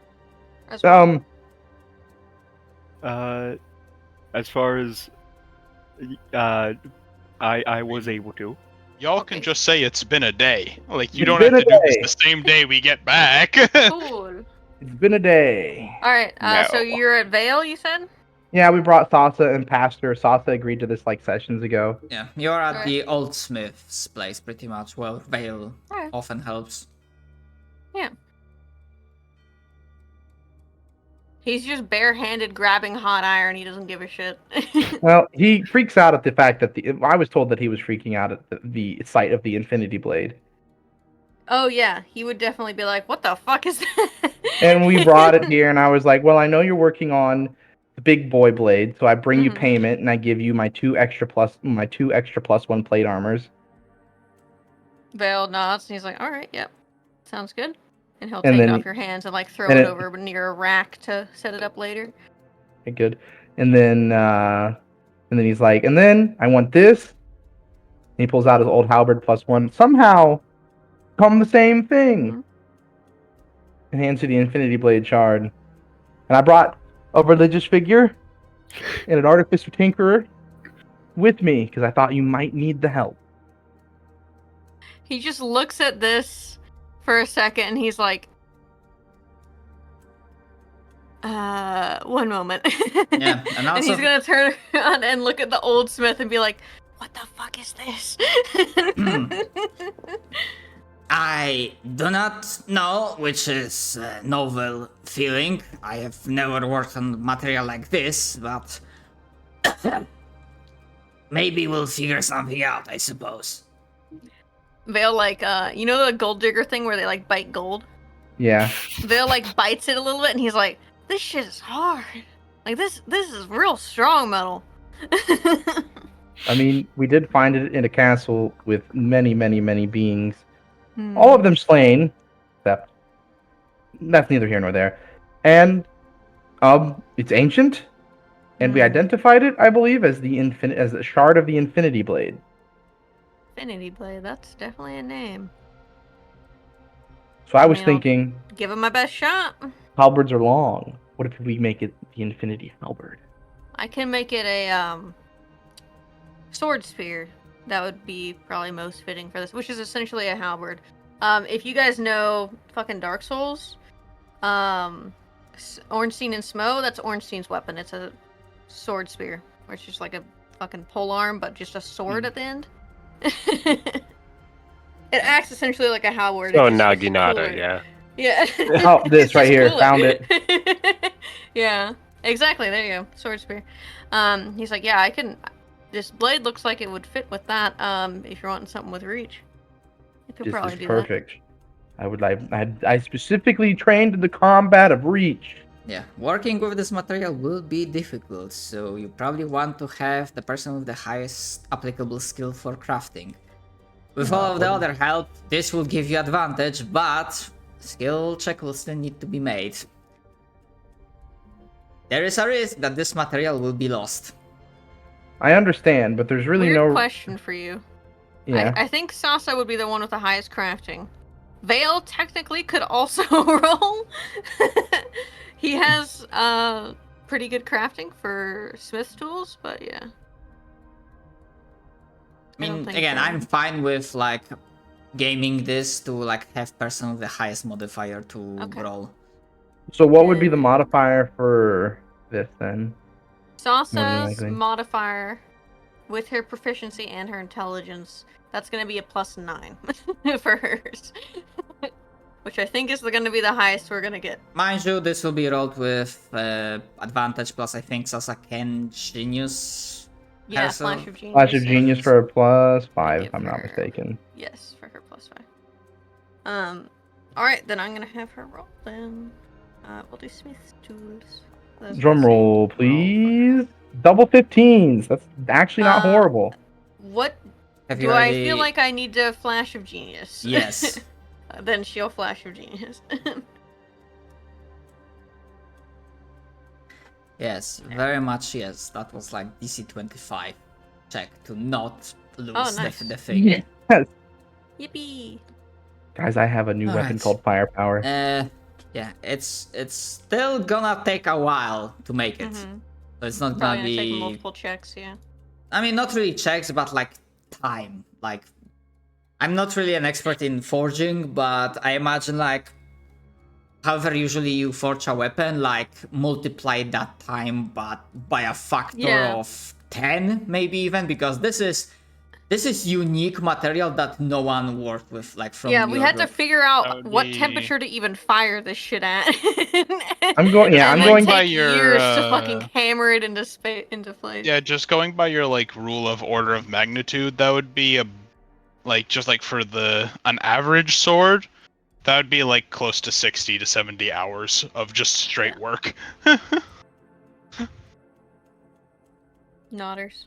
As well? As far as I was able to. Y'all can just say it's been a day. Like, you It's don't have been to a do this day. the same day we get back. Cool. It's been a day. All right. So No. you're at Vale, you said? Yeah, we brought Sasa and Pastor. Sasa agreed to this like sessions ago. Yeah, you're at Alright. the old smith's place pretty much. Well, veil Alright. often helps. Yeah. He's just barehanded grabbing hot iron. He doesn't give a shit. Well, he freaks out at the fact that I was told that he was freaking out at the sight of the Infinity Blade. Oh yeah, he would definitely be like, "What the fuck is that?" And we brought it here, and I was like, well, I know you're working on the big boy blade, so I bring you Mhm. payment, and I give you my two extra +1 plate armors. Vale nods and he's like, "All right, yep, sounds good." And he'll And take it then- off your hands and like throw and it it- over near a rack to set it up later. Okay, good. And then he's like, and then I want this. And he pulls out his old halberd +1. Somehow, come the same thing. Mhm. And hands you the Infinity Blade shard. And I brought a religious figure and an artificer tinkerer with me because I thought you might need the help. He just looks at this for a second and he's like, one moment. Yeah, and and he's also- gonna turn around and look at the old smith and be like, "What the fuck is this?" I do not know, which is a novel feeling. I have never worked on material like this, but maybe we'll figure something out, I suppose. Vale like, you know the gold digger thing where they like bite gold? Yeah. Vale like bites it a little bit and he's like, "This shit is hard. Like this is real strong metal." I mean, we did find it in a castle with many, many, many beings. All of them slain, except that's neither here nor there. And it's ancient, and we identified it, I believe, as the shard of the Infinity Blade. Infinity Blade, that's definitely a name. So I was I'll thinking, give him my best shot. halberds are long. What if we make it the Infinity Halberd? I can make it a sword spear. That would be probably most fitting for this, which is essentially a halberd. If you guys know fucking Dark Souls, Ornstein and Smo, that's Ornstein's weapon. It's a sword spear, where it's just like a fucking polearm, but just a sword at the end. It acts essentially like a halberd. Oh, it's just Naginata, cooler. yeah. Yeah. Oh, this It's right just here, cooler. found it. Yeah, exactly. There you go, sword spear. He's like, yeah, I can. This blade looks like it would fit with that. If you're wanting something with reach, you could This probably is do perfect. I specifically trained in the combat of reach. Yeah, working with this material will be difficult, so you probably want to have the person with the highest applicable skill for crafting. With all of the other help, this will give you advantage, but skill check will still need to be made. There is a risk that this material will be lost. I understand, but there's really Weird no. question for you. Yeah. I think Sasa would be the one with the highest crafting. Vale technically could also roll. He has pretty good crafting for smith's tools, but yeah. I mean, think again, so. I'm fine with like gaming this to like have person with the highest modifier to Okay. roll. So what would be the modifier for this then? Sasa's likely. modifier with her proficiency and her intelligence, that's going to be a +9 for hers. Which I think is going to be the highest we're going to get. Mind you, this will be rolled with advantage plus I think Sasa can genius. Yeah, herself. Flash of Genius. Flash of Genius for a +5, give if I'm not her- mistaken. Yes, for her +5. Alright, then I'm going to have her roll then. We'll do Smith's tools. That's Drum the same roll, please. Double 15s. That's actually not horrible. What Have you do I already... feel like I need to Flash of Genius? Yes. Then she'll Flash of Genius. Yes, very much yes. That was like DC 25 check to not lose nice. the thing. Yes. Yippee! Guys, I have a new weapon Alright. called Firepower. Yeah, it's still gonna take a while to make it. Mhm. So it's not Probably gonna gonna take be... multiple checks, yeah. I mean, not really checks, but like time. Like, I'm not really an expert in forging, but I imagine like, however usually you forge a weapon, like multiply that time, but by a factor of 10, maybe even, because this is unique material that no one worked with, like from. Yeah, we your had to group. figure That out would what be- temperature to even fire this shit at. I'm going- yeah, And I'm then going take by your, years to fucking hammer it into place. Yeah, just going by your like rule of order of magnitude, that would be a just like for an average sword, that would be like close to 60 to 70 hours of just straight work. Nodders.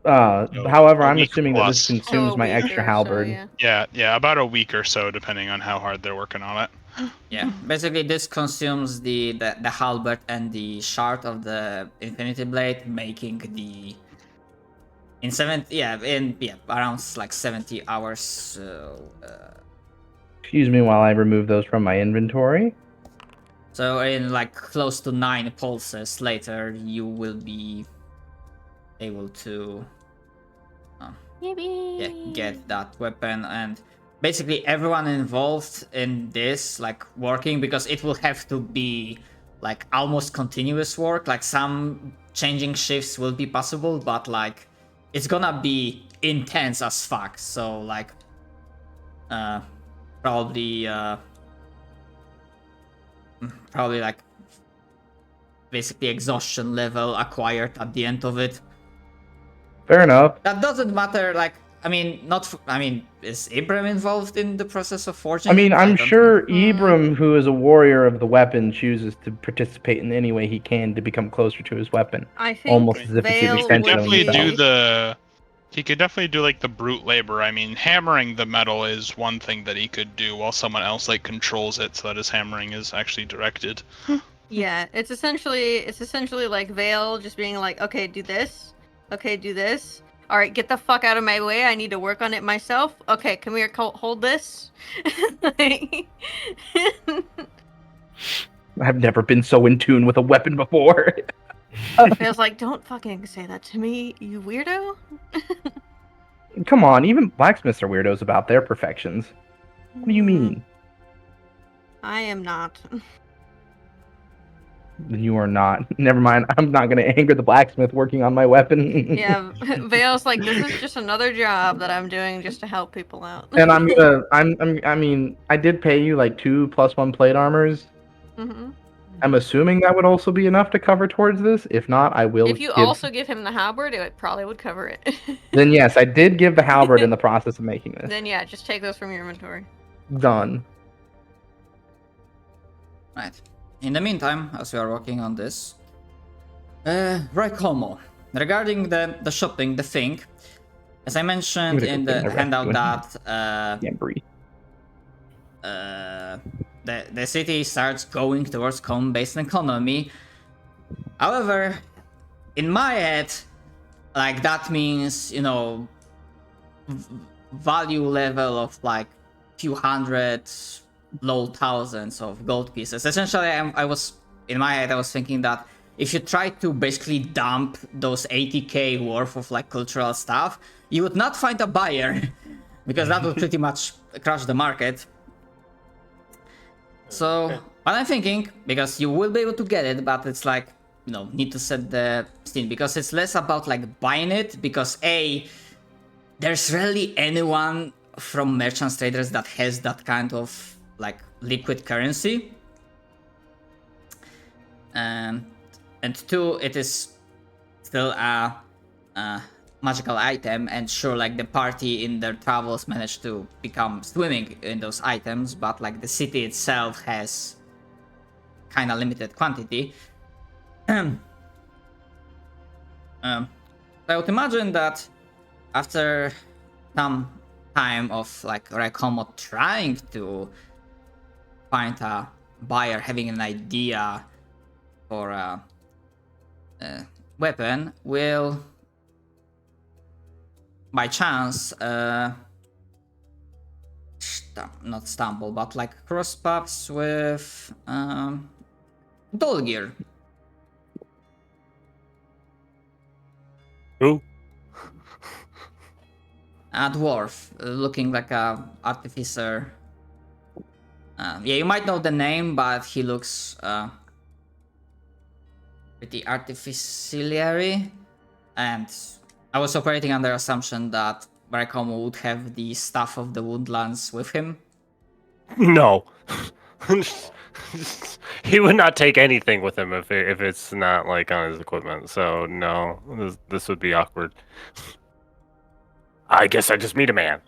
However, a I'm week assuming that this plus. consumes my extra halberd. Yeah, about a week or so, depending on how hard they're working on it. Yeah, basically this consumes the halberd and the shard of the infinity blade, making the around like 70 hours. So Excuse me while I remove those from my inventory. so in like close to 9 pulses later, you will be able to get that weapon. And basically everyone involved in this, like working, because it will have to be like almost continuous work. Like some changing shifts will be possible, but like it's gonna be intense as fuck. So like probably like basically exhaustion level acquired at the end of it. Fair enough. That doesn't matter. Like, I mean, is Ibram involved in the process of forging? I mean, I'm don't sure know. Ibram, who is a warrior of the weapon, chooses to participate in any way he can to become closer to his weapon. I think Almost as if it's an Vale He could extension of would definitely himself. do he could definitely do like the brute labor. I mean, hammering the metal is one thing that he could do while someone else like controls it so that his hammering is actually directed. Yeah, it's essentially like Vale just being like, okay, do this. Okay, do this. All right, get the fuck out of my way. I need to work on it myself. Okay, come here, hold this. I've never been so in tune with a weapon before. Vale's like, don't fucking say that to me, you weirdo. Come on, even blacksmiths are weirdos about their perfections. What do you mean? I am not. You are not. Never mind. I'm not going to anger the blacksmith working on my weapon. Yeah, Vale's like, this is just another job that I'm doing just to help people out. And I mean, I did pay you like 2 +1 plate armors. hmm I'm assuming that would also be enough to cover towards this. If not, I will If you give... also give him the halberd, it probably would cover it. Then yes, I did give the halberd in the process of making this. Then yeah, just take those from your inventory. Done. Right. In the meantime, as we are working on this, right, Homo. Regarding the shopping, the thing, as I mentioned Give it a in good the thing, I handout reckon. that Can't breathe. the city starts going towards common-based economy. However, in my head, like that means, you know, value level of like few hundred, low thousands of gold pieces. Essentially, I was in my head, I was thinking that if you try to basically dump those 80k worth of like cultural stuff, you would not find a buyer because that would pretty much crush the market. So what I'm thinking, because you will be able to get it, but it's like, you know, need to set the scene, because it's less about like buying it, because there's rarely anyone from merchants traders that has that kind of like liquid currency. And 2, it is still a magical item, and sure, like the party in their travels managed to become swimming in those items, but like the city itself has kind of limited quantity. I would imagine that after some time of like Raikomo trying to find a buyer, having an idea for a weapon, will by chance not stumble, but like cross paths with Dolgir. Who? A dwarf, looking like a artificer. Yeah, you might know the name, but he looks pretty artificially, and I was operating under assumption that Raikomo would have the staff of the woodlands with him. No. He would not take anything with him if it's not like on his equipment. So no, this would be awkward. I guess I just meet a man.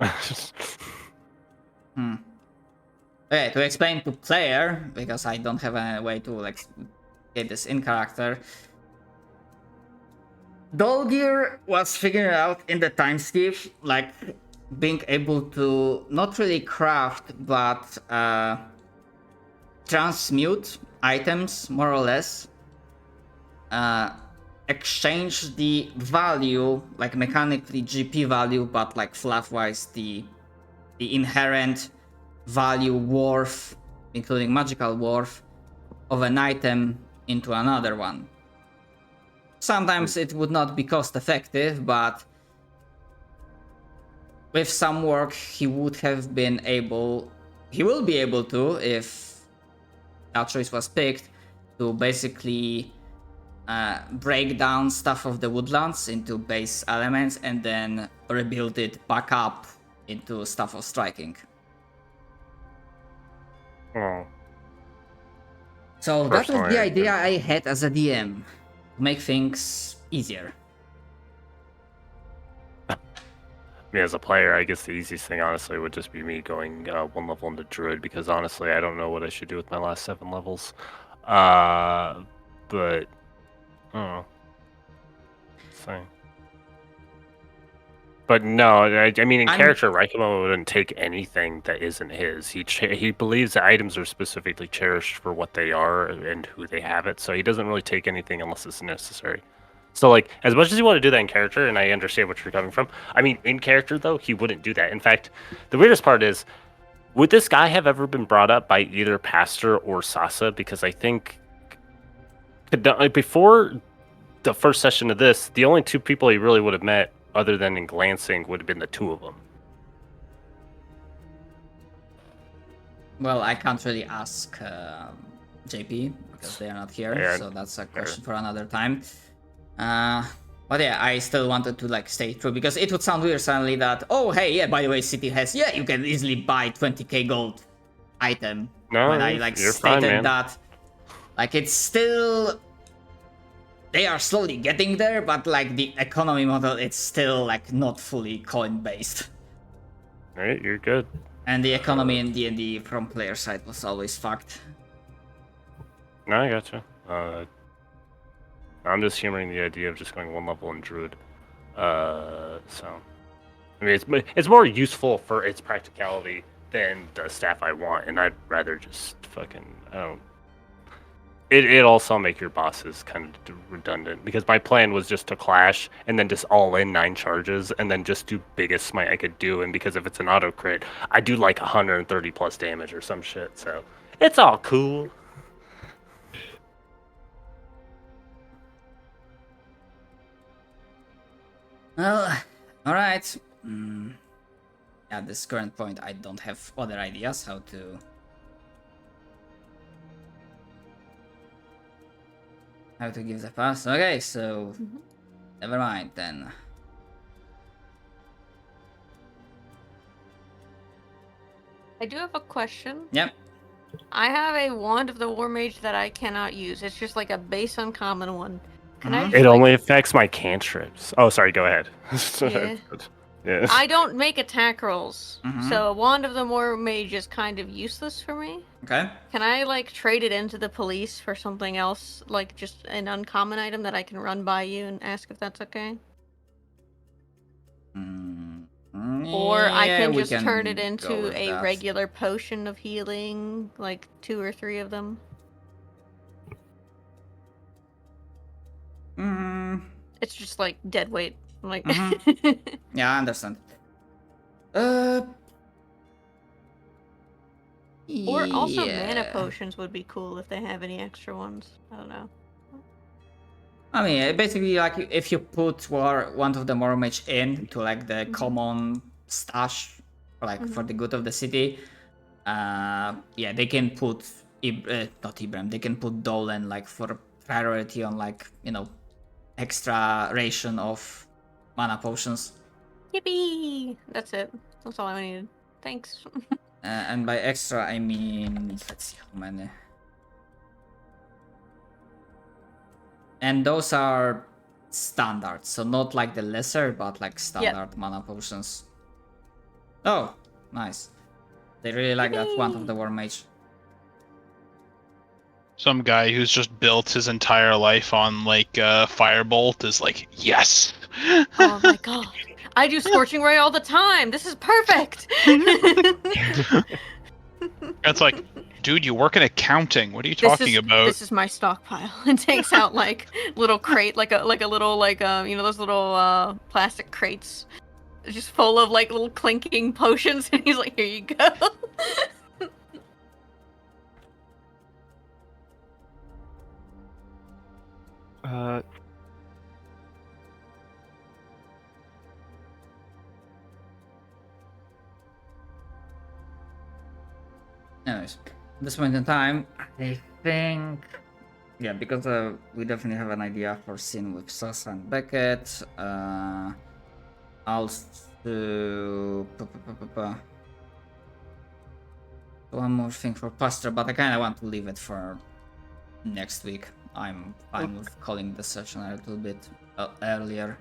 Okay, to explain to player, because I don't have any way to like get this in character. Dolgir was figuring out in the time skip, like being able to not really craft, but transmute items, more or less. Exchange the value, like mechanically GP value, but like fluff-wise the inherent value worth, including magical worth, of an item into another one. Sometimes it would not be cost effective, but with some work he will be able to, if that choice was picked, to basically break down stuff of the woodlands into base elements and then rebuild it back up into stuff of striking. Oh. So that was the Personally, idea I had as a DM, to make things easier. Me as a player, I guess the easiest thing, honestly, would just be me going 1 level into Druid, because honestly, I don't know what I should do with my last 7 levels. But I don't know. So. But no, I mean, in character, Raikomo wouldn't take anything that isn't his. He believes that items are specifically cherished for what they are and who they have it, so he doesn't really take anything unless it's necessary. So, like, as much as you want to do that in character, and I understand what you're coming from, I mean, in character, though, he wouldn't do that. In fact, the weirdest part is, would this guy have ever been brought up by either Pastor or Sasa? Because I think before the first session of this, the only 2 people he really would have met, other than in glancing, would have been the 2 of them. Well, I can't really ask JP, because they are not here, Yeah, so that's a question for another time. But yeah, I still wanted to like stay true, because it would sound weird suddenly that, oh hey, yeah, by the way, city has, yeah, you can easily buy 20k gold item. No, When I like you're stated fine, man. that, like it's still, they are slowly getting there, but like the economy model, it's still like not fully coin based. Alright, you're good. And the economy in D&D from player side was always fucked. No, I gotcha. I'm just humoring the idea of just going one level in Druid. So, I mean, it's more useful for its practicality than the staff I want, and I'd rather just fucking, I don't. It also make your bosses kind of redundant, because my plan was just to clash and then just all in 9 charges and then just do biggest smite I could do, and because if it's an auto crit, I do like 130 plus damage or some shit. So it's all cool. Well, alright. At this current point, I don't have other ideas how to give the pass. Okay, so never mind then. I do have a question. Yep. I have a Wand of the War Mage that I cannot use. It's just like a base uncommon one. Can I just, It only affects my cantrips. Oh, sorry, go ahead. Yeah. Yeah. I don't make attack rolls, Mhm. so a Wand of the War Mage is kind of useless for me. Okay. Can I like trade it into the police for something else, like just an uncommon item that I can run by you and ask if that's okay? Or I Yeah, can we just turn it go into with a that. regular potion of healing, like 2 or 3 of them. It's just like dead weight. Like Yeah, I understand. Or also yeah. mana potions would be cool if they have any extra ones. I don't know. I mean, basically, like if you put one of the War Mage in to like the common stash, like for the good of the city, yeah, they can put not Ibrahim, they can put Dolan like for priority on like, you know, extra ration of mana potions. Yippee! That's it. That's all I needed. Thanks. And by extra, I mean, let's see how many. And those are standard, so not like the lesser, but like standard mana potions. Oh, nice. They really like that one of the War Mage. Some guy who's just built his entire life on like Firebolt is like, yes. Oh my god. I do Scorching Ray all the time. This is perfect. It's like, dude, you work in accounting. What are you talking about? This is my stockpile. It takes out like little crate, like a little you know those little plastic crates, just full of like little clinking potions, and he's like, here you go. Anyways, at this point in time, I think, yeah, because we definitely have an idea for scene with Sasa and Beckett. Also, one more thing for Pastor, but I kind of want to leave it for next week. I'm fine with calling the session a little bit earlier.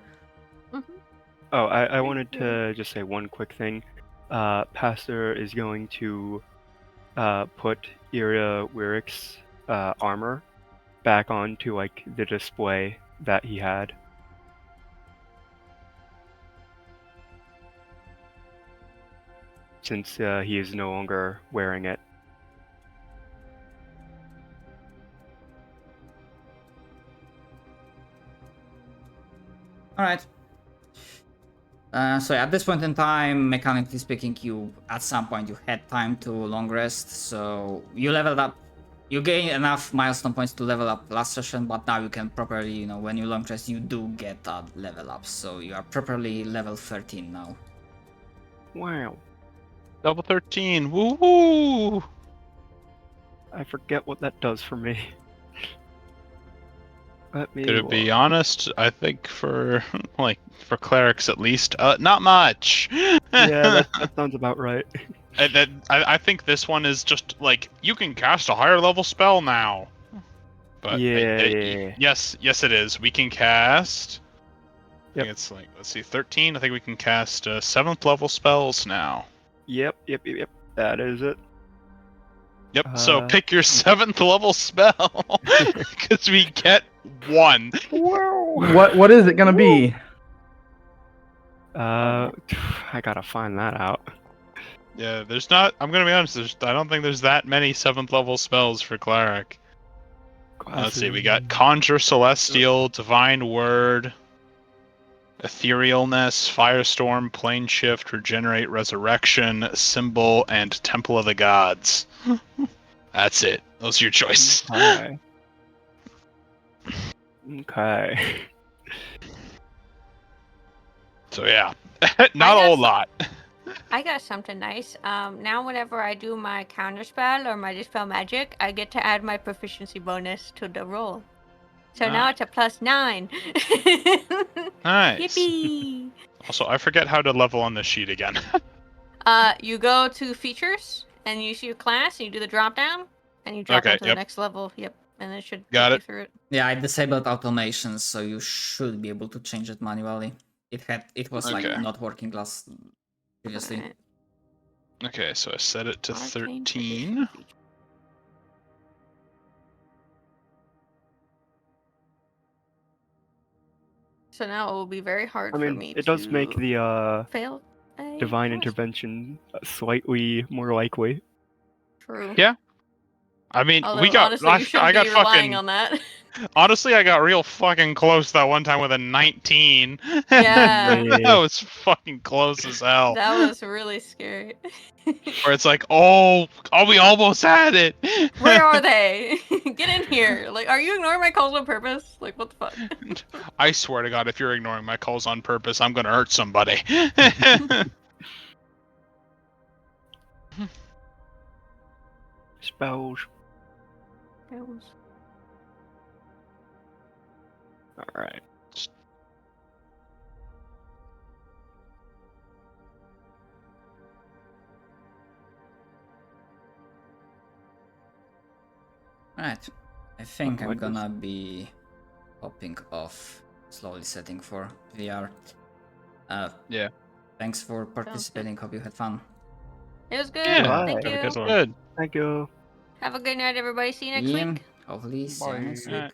Oh, I wanted to just say one quick thing. Pastor is going to put Ira Wirik's armor back onto like the display that he had. Since he is no longer wearing it. Alright. So at this point in time, mechanically speaking, at some point you had time to long rest, so you leveled up. You gain enough milestone points to level up last session, but now you can properly, you know, when you long rest, you do get a level up, so you are properly level 13 now. Wow. Level 13. Woo-hoo! I forget what that does for me. Let me To be look. honest, I think for clerics at least, not much. Yeah, that sounds about right. I think this one is just like you can cast a higher level spell now. But Yeah. yes, it is. We can cast. I Yep. think it's like, let's see, 13. I think we can cast 7th level spells now. Yep. That is it. Yep. So pick your 7th level spell because we get 1. What is it gonna be? I gotta find that out. Yeah, there's not. I'm gonna be honest. I don't think there's that many 7th level spells for cleric. Let's see. We got Conjure Celestial, Divine Word, Etherealness, Firestorm, Plane Shift, Regenerate, Resurrection, Symbol, and Temple of the Gods. That's it. Those are your choices. Okay. So yeah, not a whole lot. I got something nice. Now whenever I do my counterspell or my dispel magic, I get to add my proficiency bonus to the roll. So now it's a +9. Nice. Yippee! Also, I forget how to level on this sheet again. You go to features and you see your class and you do the drop down and you drop down to the next level. Yep. And it should Got take it. you through it. Yeah, I disabled automations, so you should be able to change it manually. It was like Okay. not working previously. Alright. Okay, so I set it to Arcane 13. feature. So now it will be very hard I for mean, me it does make to the fail a divine counterspell. intervention slightly more likely. True. Yeah. I mean, Although, we got. honestly, you shouldn't I got be relying fucking. on that. Honestly, I got real fucking close that one time with a 19. Yeah. That was fucking close as hell. That was really scary. Where it's like, oh, we almost had it. Where are they? Get in here. Like, are you ignoring my calls on purpose? Like, what the fuck? I swear to God, if you're ignoring my calls on purpose, I'm gonna hurt somebody. Spells. Alright. Alright. I think I'm what is- gonna be hopping off, slowly setting for VR. Yeah. Thanks for participating. Hope you had fun. It was good. Yeah, Thank have a you. good one. Good. Thank you. Have a good night, everybody. See you next Yeah, week. hopefully see you next Bye. week.